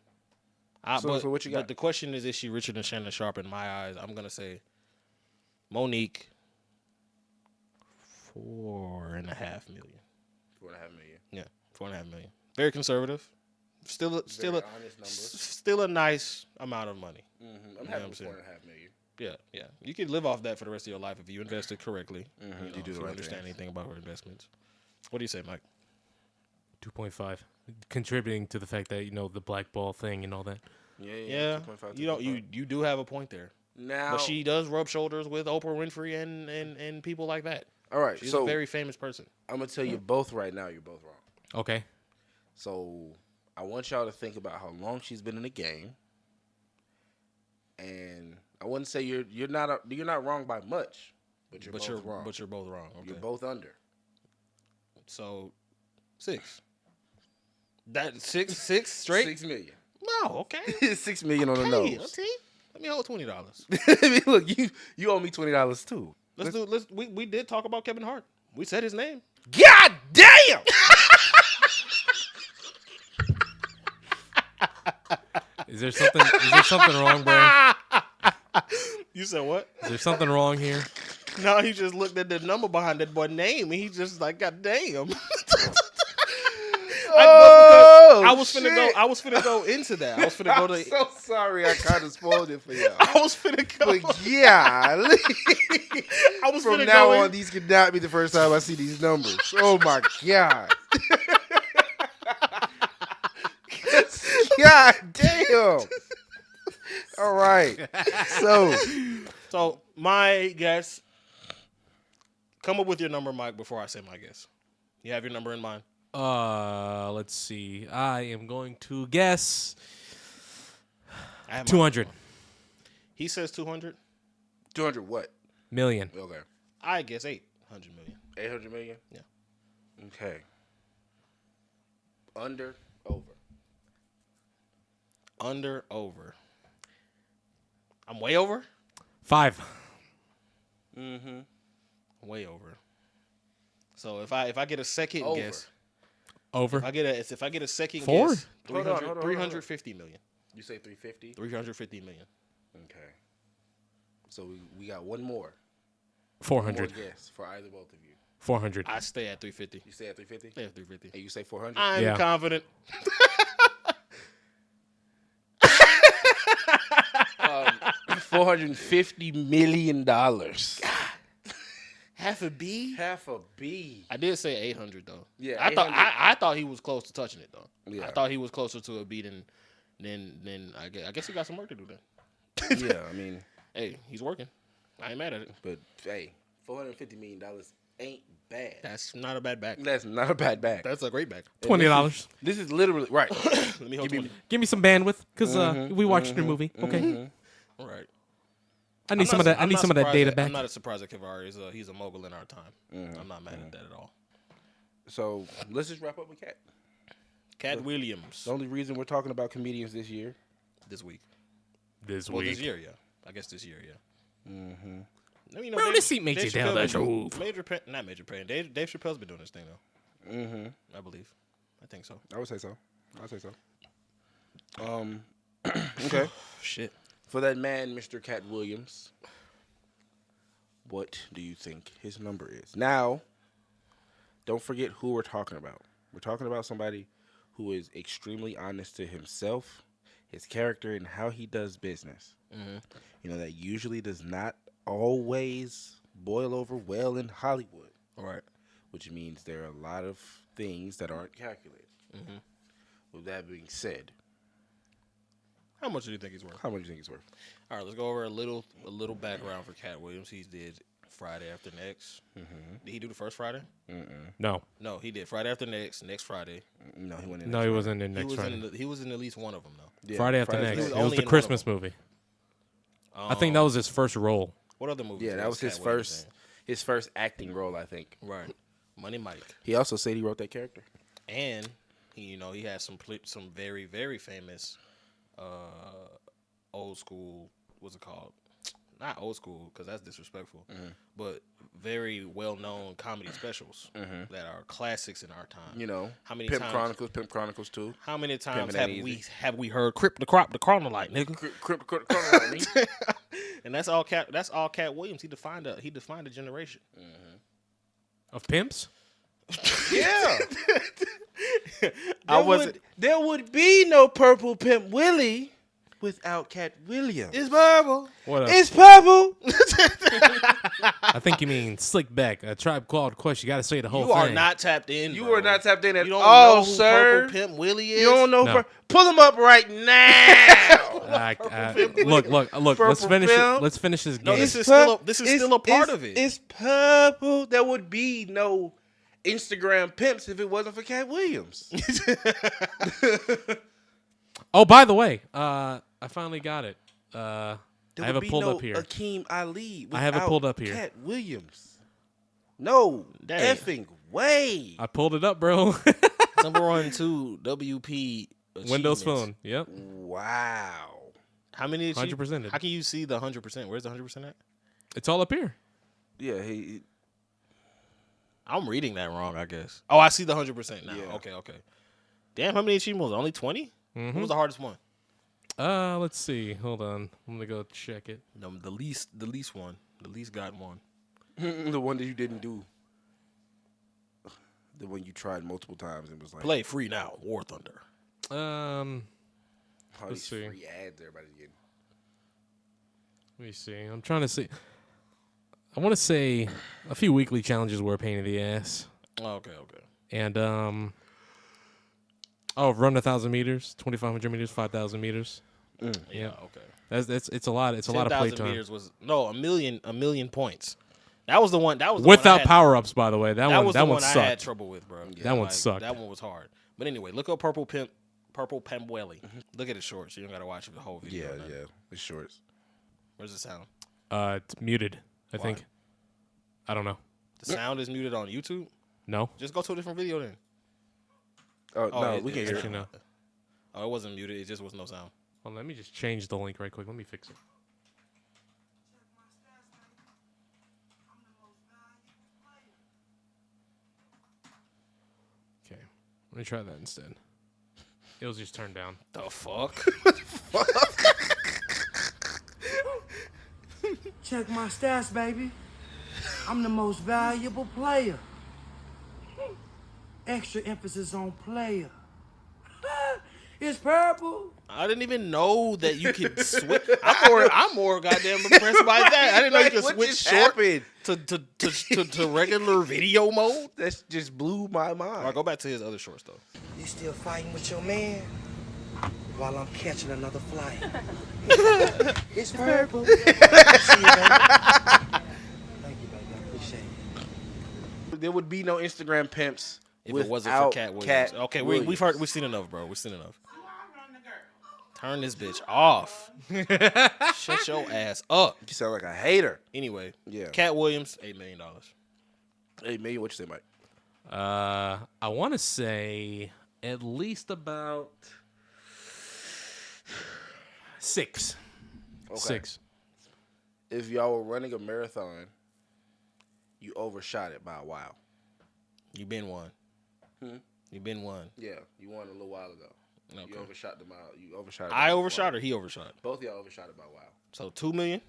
So what you got? But the question is she richer than Shannon Sharp? In my eyes, I'm gonna say Monique. $4.5 million. $4.5 million. Yeah, $4.5 million. Very conservative. Still a nice amount of money. Mm-hmm. I'm having $4.5 million. Yeah. You could live off that for the rest of your life if you invested correctly. Mm-hmm. If you understand anything about her investments. What do you say, Mike? 2.5, contributing to the fact that the blackball thing and all that. Yeah. 2.5, you do have a point there. Now, but she does rub shoulders with Oprah Winfrey and people like that. All right, she's a very famous person. I'm gonna tell you both right now. You're both wrong. Okay. So I want y'all to think about how long she's been in the game, and I wouldn't say you're not wrong by much, but you're both wrong. But you're both wrong. Okay. You're both under. So 6. That six straight? $6 million. No, okay. $6 million on the nose. Let me hold $20. I mean, look, you owe me $20 too. We did talk about Kevin Hart. We said his name. God damn! Is there something wrong, bro? You said what? Is there something wrong here? No, he just looked at the number behind that boy name, and he just like, God damn. I was finna go into that. I was finna go to. I'm so sorry, I kind of spoiled it for y'all. I was finna go. But yeah, I was from finna now go on, in. these could not be the first time I see these numbers. Oh my god! God damn! All right, So my guess. Come up with your number, Mike, before I say my guess. You have your number in mind? Let's see. I am going to guess I have 200 He says 200. 200 what? million. Okay, I guess 800 million. 800 million. Yeah. Okay. Under, over. Under, over. I'm way over. 5. Mm-hmm. Way over. So if I get a second Over. guess, Over. if I get a second 4? guess, Hold on. 350 million. You say 350. 350 million. Okay. So we got one more. 400. More guess for either both of you. 400. I stay at 350. You say at 350. Stay at 350. And you say 400. I'm Yeah. confident. $450 million. Half a B. Half a B. I did say 800 though. Yeah, I thought 800. I thought he was close to touching it though. Yeah. I thought he was closer to a B than I guess he got some work to do then. Yeah, I mean, Hey, he's working. I ain't mad at it. but hey, $450 million ain't bad. That's not a bad back. That's not a bad bag. That's a great back. $20. This is literally right. Let me hold Give me- 20. Give me some bandwidth, cause we watched the movie. Okay. All right. I need some of that. I need some of that data back. I'm not surprised that Kavari is he's a mogul in our time. I'm not mad at that at all. So let's just wrap up with Cat. Cat Williams The only reason we're talking about comedians this year. this week. This Well, week. this year, yeah. I guess this year, yeah. Mm-hmm. You know, Bro, this seat makes you down that road. Not Major Payne. Dave Chappelle's been doing this thing though. Mm-hmm. I believe. I think so. I would say so. I'd say so. Okay. Shit. For that man, Mr. Cat Williams, what do you think his number is? Now, don't forget who we're talking about. We're talking about somebody who is extremely honest to himself, his character, and how he does business. Mm-hmm. You know, that usually does not always boil over well in Hollywood. All right. Which means there are a lot of things that aren't calculated. Mm-hmm. With that being said, How much do you think he's worth? how much do you think it's worth? All right, let's go over a little background for Cat Williams. He did Friday After Next. Did he do the first Friday? No. No, he did Friday After Next, next Friday. No, he went in. No, he wasn't in He next was Friday. he was in at least one of them though. Yeah, Friday After Friday Next. was It only was the in one of Christmas them. movie. I think that was his first role. What other movies? Yeah, that was his Cat Williams first his first acting role, I think. in? Right. Money Mike. He also said he wrote that character. And he had some very, very famous old school, what's it called? Not old school, because that's disrespectful, but very well-known comedy specials that are classics in our time. You know, How many Pimp times? Chronicles too. How many times Pimpin' Ain't have we heard "Crip the Crop the Chronolite," nigga? And that's all Cat. That's all Cat Williams. He defined a generation. Of pimps? Yeah. I wasn't. There would be no Purple Pimp Willie without Cat Williams. It's purple. What up? It's purple. I think you mean Slick Back. A Tribe Called Quest. You got to say the whole You thing. are not tapped in. You bro. are not tapped in at You don't all, know who sir. Purple Pimp Willie is. You don't know. No. Pull him up right now. Look. Let's Purple finish. Pimp. Let's finish this No, game. this is still a part of it. It's purple. There would be no Instagram pimps if it wasn't for Cat Williams. Oh, by the way, I finally got it. I There have would it be pulled no up here. Akeem Ali. I have it without pulled up here. Cat Williams. No That ain't- effing way. I pulled it up, bro. Number 1 and 2 WP Windows achievements. Phone. Yep. Wow. How many? 100%. How can you see the 100%? Where's the 100% at? It's all up here. Yeah, I'm reading that wrong, I guess. Oh, I see the 100% now. Yeah. Okay. Damn, how many achievements? Only 20? What was the hardest one? Let's see. Hold on. I'm gonna go check it. No, the least one. The least got one. the one that you didn't do. The one you tried multiple times and was like, Play free now, War Thunder. all let's these see. free ads everybody's getting. Let me see. I'm trying to see. I want to say a few weekly challenges were a pain in the ass. Okay. And run 1,000 meters, 2,500 meters, 5,000 meters. Yeah, okay. It's a lot. It's a lot of play 10,000 time. meters was a million points. That was the one. That was the Without one I had, power ups, by the way. That was one the one I had sucked. trouble with, bro. That one sucked. That one was hard. But anyway, look up Purple Pemwelly. Look at it short, so you don't gotta watch the whole video. Yeah, it's shorts. Where's the sound? It's muted. I Why? think. I don't know. The sound is muted on YouTube. No. Just go to a different video then. Oh, no, we it- can hear Actually, it. no. Oh, it wasn't muted. It just was no sound. Well, let me just change the link right quick. Let me fix it. Okay. Let me try that instead. It was just turned down. The fuck? Check my stats, baby. I'm the most valuable player. Extra emphasis on player. It's purple. I didn't even know that you could switch. I'm more goddamn impressed by that. I didn't know you could What switch just short happened? to regular video mode. That just blew my mind. All right, go back to his other shorts though. You still fighting with your man? While I'm catching another flight. It's purple. See you, baby. Thank you, baby. I appreciate it. There would be no Instagram pimps If it wasn't for Cat Williams. Okay, we've seen enough, bro. We've seen enough. Turn this bitch off. Shut your ass up. You sound like a hater. Anyway, Yeah. Cat Williams, $8 million. Hey, man, what you say, Mike? I want to say at least about 6. Okay. 6. If y'all were running a marathon, you overshot it by a while. You been one. You been one. Yeah, you won a little while ago. Okay. You overshot the mile. You overshot it. I overshot or he overshot? Both of y'all overshot it by a while. So $2 million.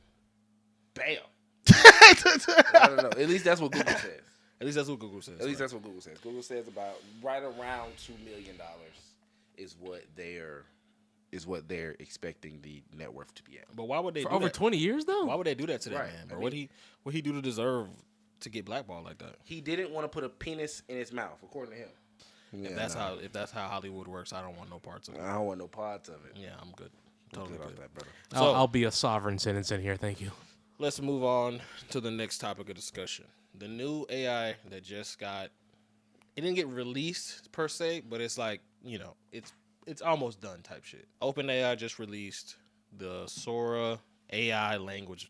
Bam. I don't know. At least that's what Google says. At least that's what Google says. At least that's what Google says. Google says about right around $2 million is what they're expecting the net worth to be at. But why would they For do over that? 20 years, though? Why would they do that to that Right. man, I bro? mean- What he do to deserve to get blackballed like that? He didn't want to put a penis in his mouth, according to him. If that's how Hollywood works, I don't want no parts of it. I don't want no parts of it. Yeah, I'm good. Good Totally about good. that, brother. So- I'll be a sovereign citizen here. Thank you. Let's move on to the next topic of discussion. The new AI that just got, it didn't get released per se, but it's like, it's almost done type shit. OpenAI just released the Sora AI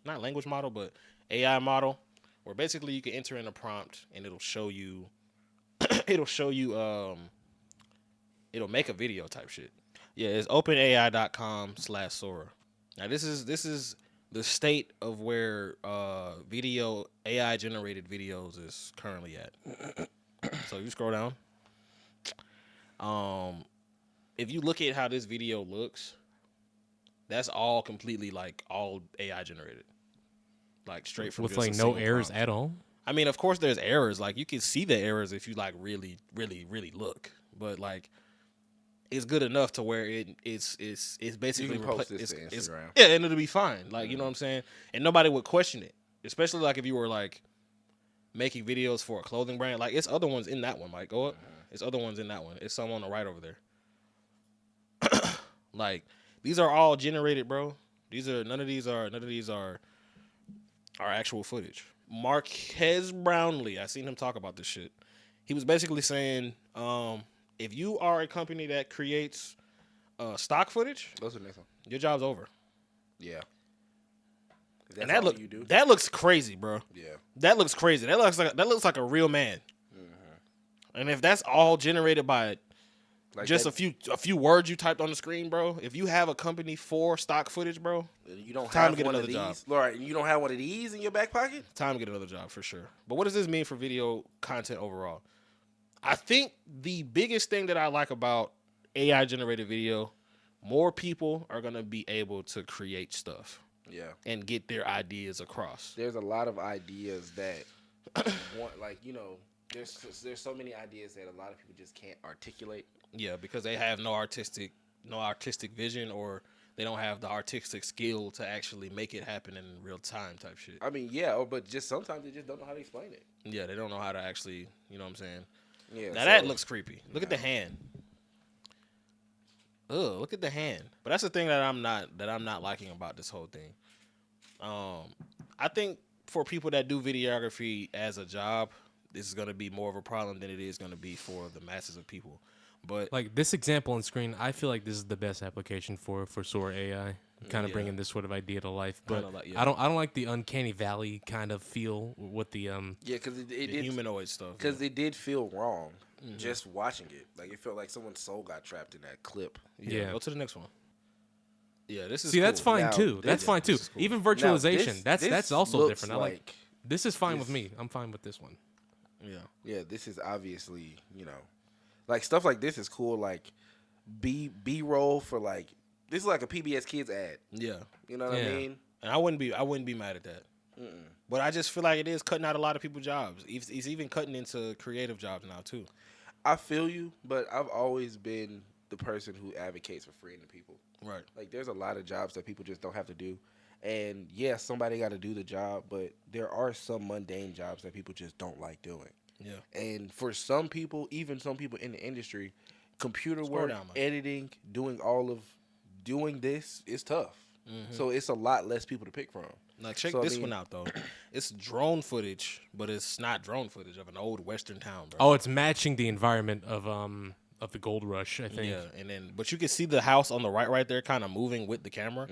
not language model, but AI model, where basically you can enter in a prompt and it'll show you, it'll make a video type shit. Yeah, it's openai.com/Sora. Now this is the state of where video AI generated videos is currently at. So you scroll down. If you look at how this video looks, that's all completely like all AI generated, like straight from With just like a no single errors prompt. at all? I mean, of course, there's errors. Like you can see the errors if you like really, really, really look. But like, it's good enough to where it's basically You can post this it's, to it's- Instagram. yeah, and it'll be fine. Like you know what I'm saying, and nobody would question it. Especially like if you were like making videos for a clothing brand. Like it's other ones in that one. Mike, go up. It's other ones in that one. It's some on the right over there. Like these are all generated, bro. None of these are actual footage. Marquez Brownlee, I seen him talk about this shit. He was basically saying, if you are a company that creates stock footage, What's the next one? your job's over. Yeah. And that looks crazy, bro. Yeah. That looks crazy. That looks like a real man. And if that's all generated by Like just that, a few words you typed on the screen, bro. If you have a company for stock footage, bro, you don't time have to get one of another these. job. All right, you don't have one of these in your back pocket. Time to get another job for sure. But what does this mean for video content overall? I think the biggest thing that I like about AI generated video, more people are gonna be able to create stuff. Yeah, And get their ideas across. there's a lot of ideas that want, like, you know, there's so many ideas that a lot of people just can't articulate. Yeah, because they have no artistic vision, or they don't have the artistic skill to actually make it happen in real time type shit. I mean, yeah, but just sometimes they just don't know how to explain it. Yeah, they don't know how to actually, you know what I'm saying? Yeah. Now that looks creepy. Look at the hand. Ugh, look at the hand. But that's the thing that I'm not liking about this whole thing. I think for people that do videography as a job, this is gonna be more of a problem than it is gonna be for the masses of people. But Like this example on screen, I feel like this is the best application for Sora AI, kind of bringing this sort of idea to life. But I don't like the uncanny valley kind of feel with the yeah, because it the did humanoid stuff. because it did feel wrong just watching it. Like it felt like someone's soul got trapped in that clip. Yeah. Go to the next one. Yeah, this is See, that's cool. fine Now, too. That's this- fine too. this is cool. Even Now, virtualization, this that's also looks different. I like this is fine with this- me. I'm fine with this one. Yeah. Yeah, this is obviously, you know, like stuff like this is cool. Like B roll for like this is like a PBS Kids ad. Yeah. You know what I Yeah. mean? And I wouldn't be mad at that. But I just feel like it is cutting out a lot of people's jobs. It's even cutting into creative jobs now too. I feel you, but I've always been the person who advocates for freeing the people. Right. Like there's a lot of jobs that people just don't have to do. And yeah, somebody got to do the job, but there are some mundane jobs that people just don't like doing. Yeah. And for some people, even some people in the industry, computer Scroll work, down, Mike. editing, doing this is tough. So it's a lot less people to pick from. Like check So, I this mean- one out though. It's drone footage, but it's not drone footage of an old western town, bro. Oh, it's matching the environment of the gold rush, I think. Yeah, and then but you can see the house on the right there kind of moving with the camera.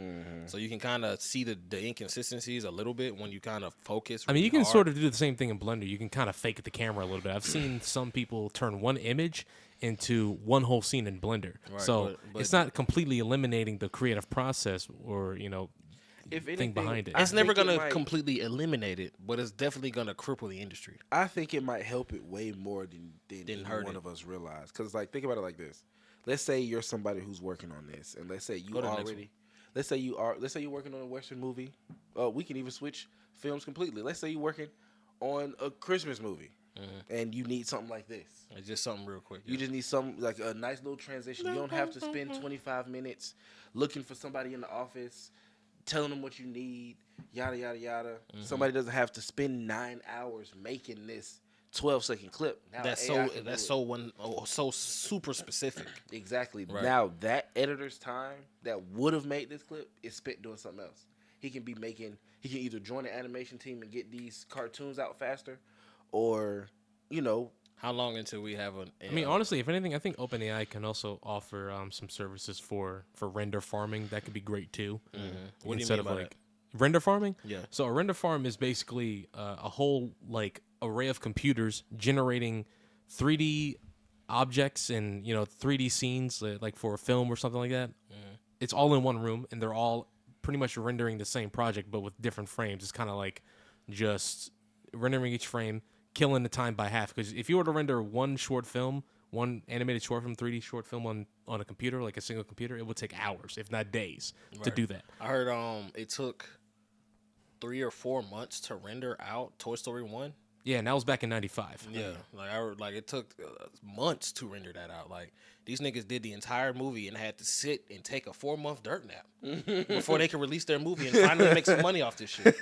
So you can kind of see the inconsistencies a little bit when you kind of focus. I mean, you really can hard. sort of do the same thing in Blender. You can kind of fake the camera a little bit. I've seen some people turn one image into one whole scene in Blender. Right, So but- it's not completely eliminating the creative process or, If thing anything, behind it. I It's never think it gonna might- completely eliminate it, but it's definitely gonna cripple the industry. I think it might help it way more than Didn't either hurt one it. of us realize. Because like, think about it like this: let's say you're somebody who's working on this, and let's say you Go to the next already, let's say you're working on a Western movie. We can even switch films completely. Let's say you're working on a Christmas movie, and you need something like this. It's just something real quick. You just need some like a nice little transition. You don't have to spend 25 minutes looking for somebody in the office, telling them what you need, yada yada yada. Somebody doesn't have to spend 9 hours making this 12-second clip. Now that's AI can do it. so super specific. Exactly. Right. Now that editor's time that would have made this clip is spent doing something else. He can either join the animation team and get these cartoons out faster, or How long until we have a? I mean, honestly, if anything, I think OpenAI can also offer some services for render farming. That could be great too. What do you Instead mean of by like render farming. Yeah. So a render farm is basically a whole like array of computers generating 3D objects and 3D scenes like for a film or something like that. It's all in one room, and they're all pretty much rendering the same project but with different frames. It's kind of like just rendering each frame, killing the time by half. Because if you were to render one animated short film, 3D short film on a computer, like a single computer, it would take hours, if not days, to do that. I heard it took 3 or 4 months to render out Toy Story 1. Yeah, and that was back in '95. Yeah, like it took months to render that out. Like these niggas did the entire movie and had to sit and take a 4-month dirt nap before they could release their movie and finally make some money off this shit.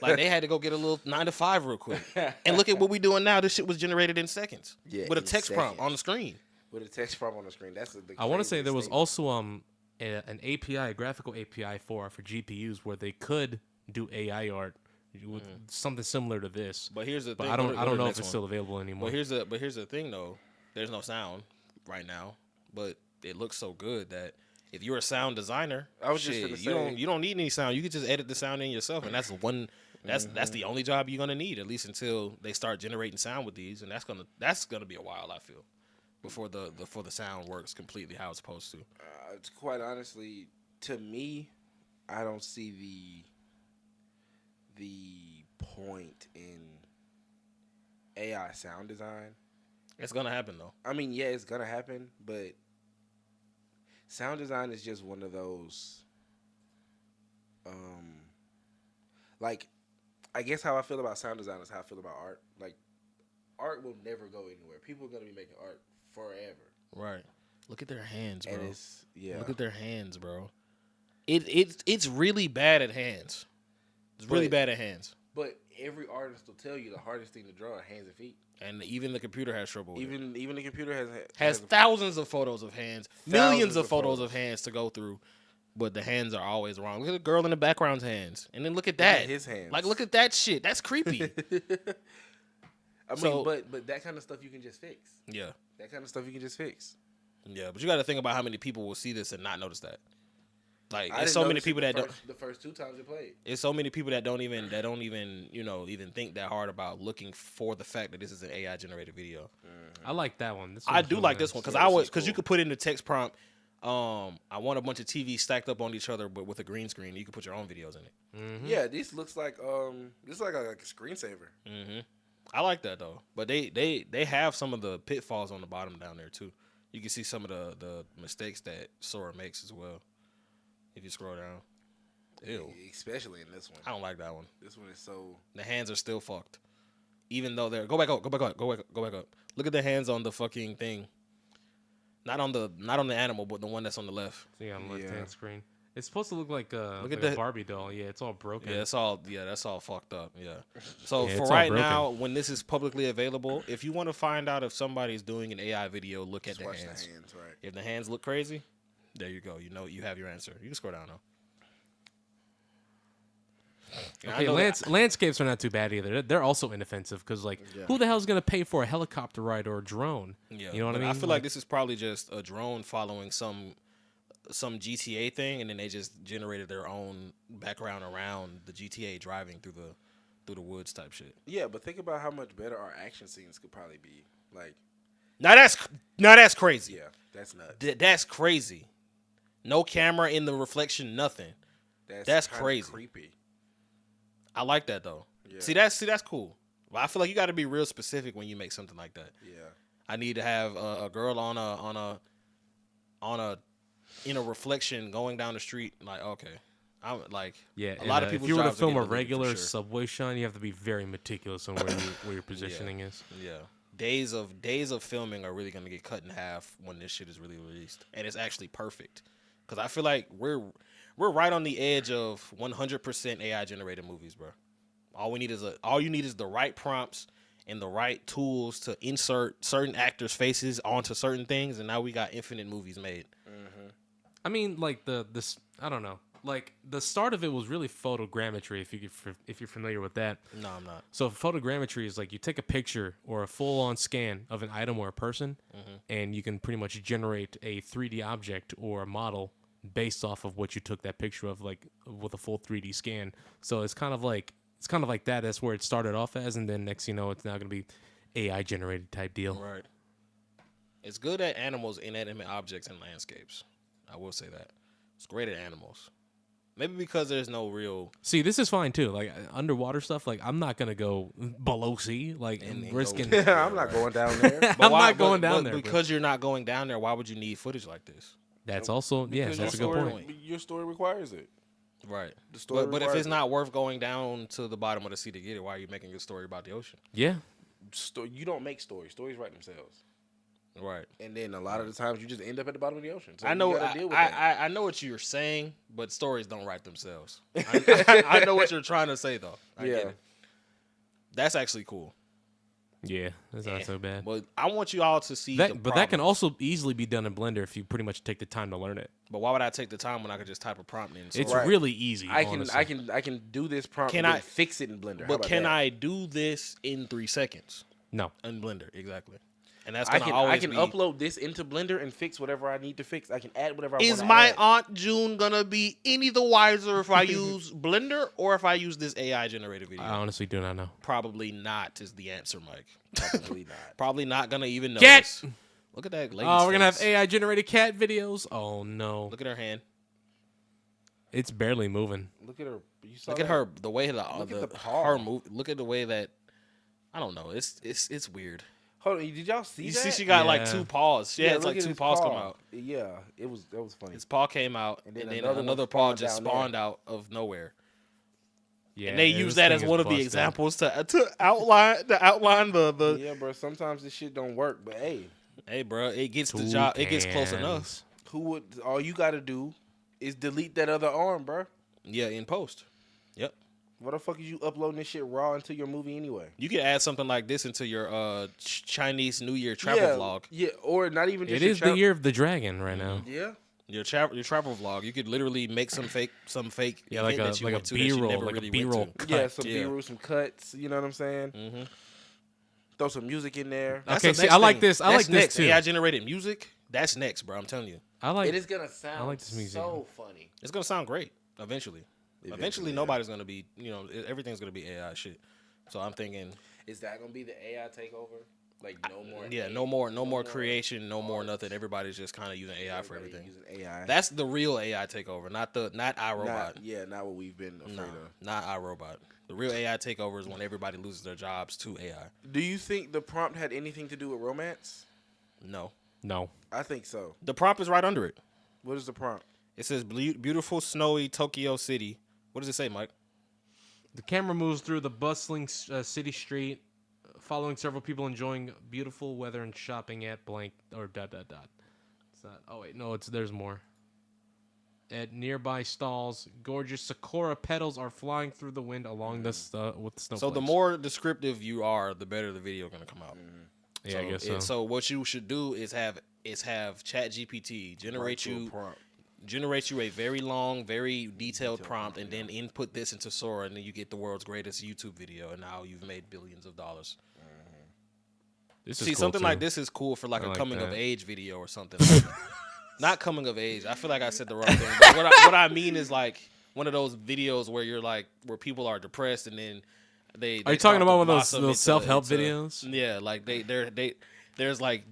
Like they had to go get a little 9 to 5 real quick. And look at what we doing now. This shit was generated in seconds. Yeah, with a in text prompt seconds. on the screen. with a text prompt on the screen. That's the I want to say there was craziest thing. also an API, a graphical API for GPUs where they could do AI art with something similar to this. But here's the But thing. I Go don't to know the if next it's one. still available anymore. But here's the thing though. There's no sound right now, but it looks so good that if you're a sound designer, I was just shit, gonna say- you don't need any sound. You can just edit the sound in yourself, and that's that's the only job you're gonna need, at least until they start generating sound with these, and that's gonna be a while, I feel. before the sound works completely how it's supposed to. Quite honestly, to me, I don't see the point in AI sound design. It's gonna happen though. I mean, yeah, it's gonna happen, but sound design is just one of those. Like, I guess how I feel about sound design is how I feel about art. Like, art will never go anywhere. People are gonna be making art forever. Right. Look at their hands, bro. And it's Look at their hands, bro. It's really bad at hands. It's really bad at hands. But every artist will tell you the hardest thing to draw are hands and feet. And even the computer has trouble with it. Even the computer Has thousands of photos of hands, millions of photos of hands to go through, but the hands are always wrong. Look at the girl in the background's hands, and then look at that. his hands. Like, look at that shit. That's creepy. I mean, So- but that kind of stuff you can just fix. Yeah, That kind of stuff you can just fix. yeah. But you got to think about how many people will see this and not notice that. Like, I it's didn't so many notice it people that don't. the first 2 times it played. It's so many people that don't even even think that hard about looking for the fact that this is an AI generated video. I like that one. I do like this one because Cool. you could put in the text prompt. I want a bunch of TVs stacked up on each other, but with a green screen. You can put your own videos in it. Yeah, this looks like a screensaver. I like that though, but they have some of the pitfalls on the bottom down there too. You can see some of the mistakes that Sora makes as well. If you scroll down, ew. Especially in this one. I don't like that one. This one is so. The hands are still fucked, even though they're go back up. Look at the hands on the fucking thing. Not on the animal, but the one that's on the left. See on the left hand screen. It's supposed to look like Look like at a that. Barbie doll. Yeah, it's all broken. Yeah, that's all fucked up. Yeah. So Yeah, for it's all right broken. now, when this is publicly available, if you want to find out if somebody's doing an AI video, look at the Watch hands. the hands, right? If the hands look crazy, there you go. You know you have your answer. You can scroll down now. And I Okay, know that- landscapes are not too bad either. They're also inoffensive because, like, who the hell's gonna pay for a helicopter ride or a drone? Yeah, You know what I but mean? I feel like this is probably just a drone following some GTA thing, and then they just generated their own background around the GTA driving through the woods type shit. Yeah, but think about how much better our action scenes could probably be. Like, Now that's crazy. yeah, that's nuts. That's crazy. No camera in the reflection, nothing. That's kinda crazy. Creepy. I like that though. Yeah. See that's cool. But I feel like you got to be real specific when you make something like that. Yeah. I need to have a girl on a in a reflection going down the street. Like, okay, I'm like, yeah, a lot of if people's you were to jobs are film a getting deleted for regular sure. subway shot, you have to be very meticulous on where your positioning is. Yeah, days of filming are really gonna get cut in half when this shit is really released, and it's actually perfect. Because I feel like we're right on the edge of 100% AI generated movies, bro. All you need is the right prompts and the right tools to insert certain actors' faces onto certain things, and now we got infinite movies made. I mean, like this, I don't know. Like the start of it was really photogrammetry. If you're familiar with that. No, I'm not. So photogrammetry is like you take a picture or a full-on scan of an item or a person, and you can pretty much generate a 3D object or a model based off of what you took that picture of, like with a full 3D scan. So it's kind of like that. That's where it started off as, and then next you know it's now going to be AI generated type deal. Right. It's good at animals, inanimate objects, and landscapes. I will say that. It's great at animals. Maybe because there's no real. See, this is fine too. Like underwater stuff. Like I'm not gonna go below sea. Like And and go- risking. I'm not going down there. I'm not going down there. Because you're not going down there. Why would you need footage like this? That's also Because that's a your good story- point. Your story requires it. Right. The story But if requires it's not worth going down to the bottom of the sea to get it, why are you making a story about the ocean? Yeah. You don't make stories. Stories write themselves. Right. And then a lot of the times you just end up at the bottom of the ocean. So I know. You gotta deal with that. I know what you're saying, but stories don't write themselves. I know what you're trying to say, though. I get it. That's actually cool. Yeah, that's not so bad. But I want you all to see That, but that can problems. also easily be done in Blender if you pretty much take the time to learn it. But why would I take the time when I could just type a prompt in? It's Right. really easy. I honestly. can do this prompt. Can and then I- fix it in Blender? How But about can that? I do this in 3 seconds No. in Blender? Exactly. And that's I gonna can always be. upload this into Blender and fix whatever I need to fix. I can add whatever I want Is to my add. Aunt June gonna be any the wiser if I use Blender or if I use this AI generated video? I honestly do not know. Probably not is the answer, Mike. Probably not. Probably not gonna even Get- notice. Look at that lady's Oh, we're gonna have face. AI generated cat videos. Oh no, Look at her hand. it's barely moving. Look at her. You saw Look at that? her. The way Look at the her paw. move. Look at the way that. I don't know. It's weird. Hold on. Did y'all see You that? see, she got like Yeah. 2 paws. Yeah, it's look like at 2 his paws come paw. out. Yeah, that was funny. His paw came out, And and then then another another one paw spawned just down there. spawned out of nowhere. Yeah, And they this use that thing as is one of the busted. examples to outline the. Yeah, bro. Sometimes this shit don't work, but hey, Hey, bro, it gets the job. It gets close Toucans. enough. who would? All you got to do is delete that other arm, bro. Yeah, in post. Yep. What the fuck is you uploading this shit raw into your movie anyway? You can add something like this into your Chinese New Year travel vlog. Yeah, or not even just It is the year of the dragon right now. Yeah. Your travel vlog. You could literally make some fake Yeah, like event a that you like a went to that you B-roll, never like really a went B-roll to. cut. Yeah, some Yeah. B-roll, some cuts. You know what I'm saying? Mm-hmm. Throw some music in there. That's Okay, the see, next I like thing. this. I That's like this next. too. AI generated music. That's next, bro. I'm telling you, I like. It is gonna sound like this museum. so funny. it's gonna sound great eventually. Eventually, yeah. nobody's gonna be. Everything's gonna be AI shit. So I'm thinking, Is that gonna be the AI takeover? Like no more. yeah, no more creation, no more nothing. Everybody's just kind of using AI for Everybody everything. Using AI. That's the real AI takeover, not iRobot. Not what we've been afraid No, of. not iRobot. The real AI takeover is when everybody loses their jobs to AI. Do you think the prompt had anything to do with romance? No, No. I think so. the prompt is right under it. What is the prompt? It says beautiful, snowy Tokyo City. What does it say, Mike? The camera moves through the bustling city street, following several people enjoying beautiful weather and shopping at blank or ... It's not. Oh wait, no. There's more. At nearby stalls, gorgeous sakura petals are flying through the wind along with snowflakes. So the more descriptive you are, the better the video gonna come out. yeah, I guess so. So what you should do is have ChatGPT generate Right to a you prompt. a very long, very detailed prompt, and then input this into Sora, and then you get the world's greatest YouTube video, and now you've made billions of dollars. This is See, cool something too. like this is cool for like I a like coming of that. age video or something. Not coming of age. I feel like I said the wrong thing. But what I mean is like one of those videos where you're like where people are depressed and then they. Are you talking about one of those self-help videos? Yeah, like there's like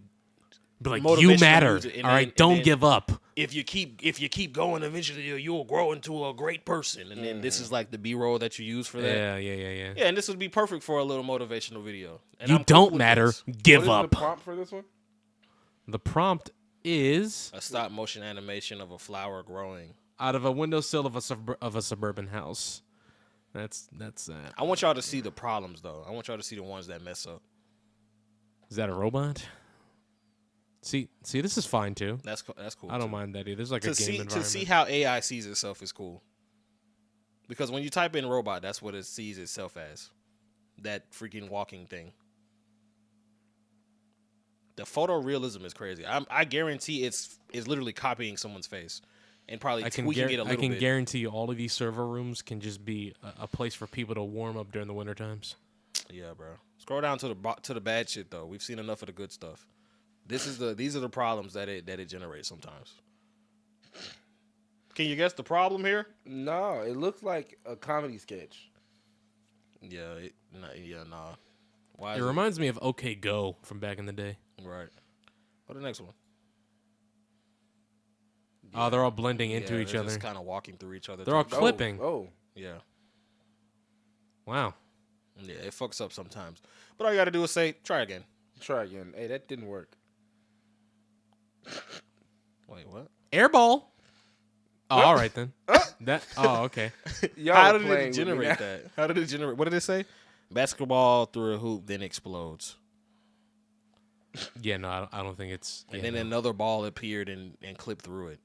Be like, motivational you matter. music, and All then- right, and don't then- give up. if you keep going, eventually you'll grow into a great person. And then this is like the B-roll that you use for that. Yeah. Yeah, and this would be perfect for a little motivational video. And You I'm cool don't with matter. this. Give What is up. the prompt for this one? The prompt is A stop motion animation of a flower growing. out of a windowsill of a suburban house. That's I want y'all to see the problems though. I want y'all to see the ones that mess up. Is that a robot? See, this is fine too. That's cool. I don't too. mind that either. There's like a To game see environment. to see how AI sees itself is cool. Because when you type in robot, that's what it sees itself as. That freaking walking thing. The photorealism is crazy. I guarantee it's literally copying someone's face and probably tweaking it a I little can bit. guarantee you all of these server rooms can just be a place for people to warm up during the winter times. Yeah, bro. Scroll down to the bad shit though. We've seen enough of the good stuff. These are the problems that it generates sometimes. Can you guess the problem here? No, it looks like a comedy sketch. Yeah, nah. Why? It Is reminds me of OK Go from back in the day. Right. What the next one? Oh, they're all blending into Yeah, each they're other. just kind of walking through each other. They're all type. clipping. Oh, Yeah. Wow. Yeah, it fucks up sometimes. But all you got to do is say, try again. try again. Hey, that didn't work. Wait, what? Airball. Oh, all right then. Okay. Y'all How are did playing it with me generate now. that? How did it generate? What did it say? Basketball through a hoop, then explodes. Yeah, no, I don't think it's. And yeah, then no. another ball appeared and clipped through it.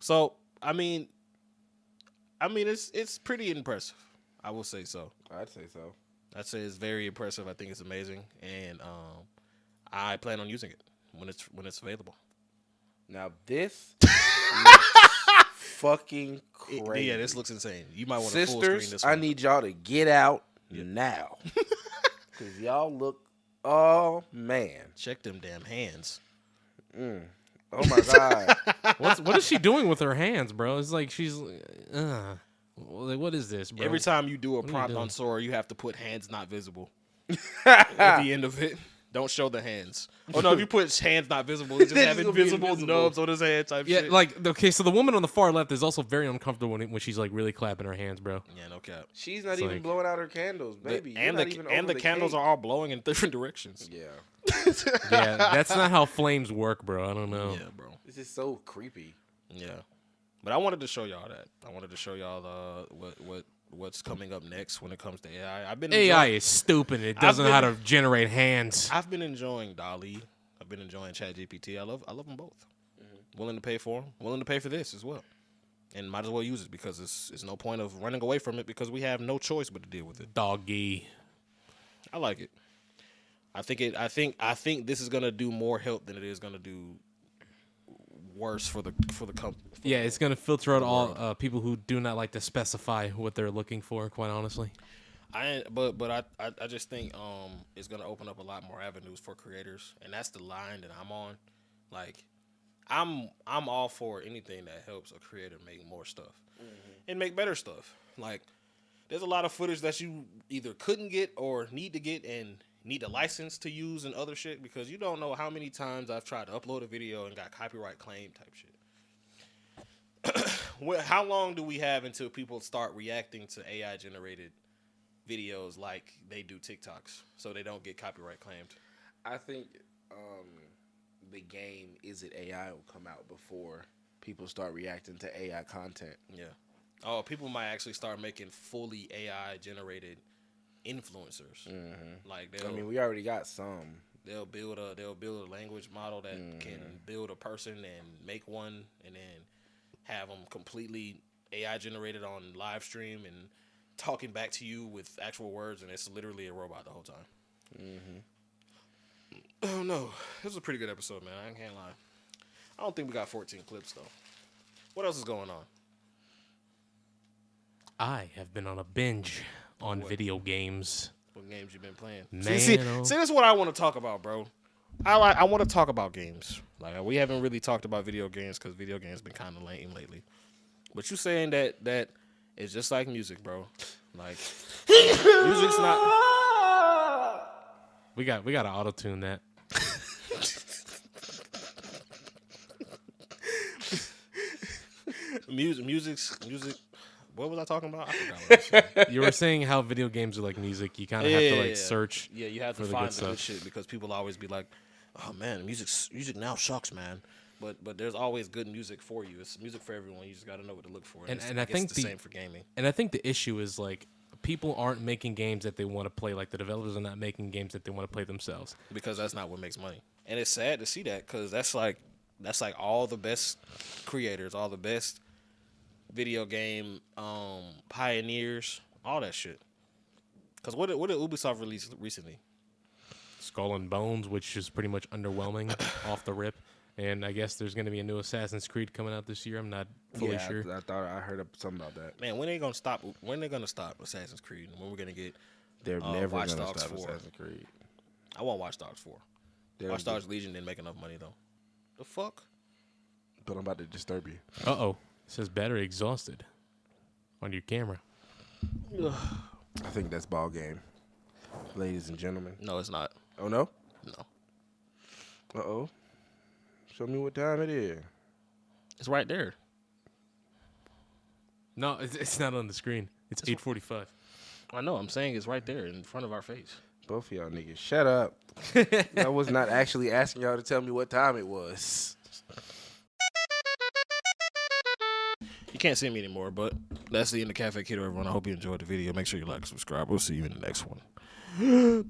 So, I mean it's pretty impressive. I will say so. I'd say so. I'd say it's very impressive. I think it's amazing, and I plan on using it when it's available. Now this looks fucking crazy. Yeah, this looks insane. You might want to full screen Sisters, this I one. need y'all to get out now. Because y'all look, oh, man. Check them damn hands. Oh, my God. What is she doing with her hands, bro? It's like she's. Like, what is this, bro? Every time you do a are you prompt doing? on Sora, you have to put hands not visible at the end of it. Don't show the hands. Oh no, if you put hands not visible, it's just have It's gonna be invisible invisible. nubs on his hand type Yeah, shit. like okay, so the woman on the far left is also very uncomfortable when she's like really clapping her hands, bro. Yeah, no cap. She's not It's even like- blowing out her candles, baby. You're not even And over the candles cake. are all blowing in different directions. Yeah. Yeah, that's not how flames work, bro. I don't know. Yeah, bro. This is so creepy. Yeah, but I wanted to show y'all that. I wanted to show y'all what's coming up next when it comes to AI. I've been AI enjoying, is stupid. It doesn't know how to generate hands. I've been enjoying DALL-E. I've been enjoying ChatGPT. I love them both. Willing to pay for them. Willing to pay for this as well. And might as well use it because it's no point of running away from it because we have no choice but to deal with it. Doggy. I like it. I think this is gonna do more help than it is gonna do worse for the company. Yeah, it's gonna filter out all people who do not like to specify what they're looking for. Quite honestly. I just think it's gonna open up a lot more avenues for creators, and that's the line that I'm on. Like, I'm all for anything that helps a creator make more stuff and make better stuff. Like, there's a lot of footage that you either couldn't get or need to get and need a license to use and other shit because you don't know how many times I've tried to upload a video and got copyright claim type shit. How long do we have until people start reacting to AI generated videos like they do TikToks so they don't get copyright claimed? I think the game Is It AI will come out before people start reacting to AI content. Yeah. Oh, people might actually start making fully AI generated influencers. Like I mean, we already got some. they'll build a language model that can build a person and make one and then have them completely AI generated on live stream and talking back to you with actual words, and it's literally a robot the whole time. Oh no, this was a pretty good episode, man. I can't lie. I don't think we got 14 clips though. What else is going on? I have been on a binge on What? video games. What games you been playing? Man, see, oh. this is what I want to talk about, bro. I want to talk about games. Like, we haven't really talked about video games because video games been kind of lame lately. But you saying that it's just like music, bro. Like, music's not. We got to auto tune that. Music. What was I talking about? I forgot what I was saying. You were saying how video games are like music. You kind of have to like search. Yeah, you have to for the find good the good stuff. shit because people always be like, "Oh man, music now sucks, man." But there's always good music for you. It's music for everyone. You just got to know what to look for. And it's, I guess think it's the the- same for gaming. And I think the issue is like people aren't making games that they want to play. Like the developers are not making games that they want to play themselves. Because that's not what makes money. And it's sad to see that because that's like all the best creators, all the best video game pioneers, all that shit. Because what did Ubisoft release recently? Skull and Bones, which is pretty much underwhelming off the rip. And I guess there's going to be a new Assassin's Creed coming out this year. I'm not fully sure. I thought I heard something about that. Man, when they gonna stop? When they gonna stop Assassin's Creed? When we're gonna get? They're never Watch gonna Dogs stop 4. Assassin's Creed. I want Watch Dogs 4. They're Watch Dogs Legion didn't make enough money though. The fuck? But I'm about to disturb you. Uh-oh. It says battery exhausted on your camera. I think that's ball game, ladies and gentlemen. No, it's not. Oh no. No, Uh-oh. Show me what time it is. it's right there. No, it's not on the screen. It's 8:45. I know. I'm saying it's right there in front of our face. Both of y'all niggas, shut up. I was not actually asking y'all to tell me what time it was. You can't see me anymore, but that's the end of Cafe Keydooor, everyone. I hope you enjoyed the video. Make sure you like and subscribe. We'll see you in the next one.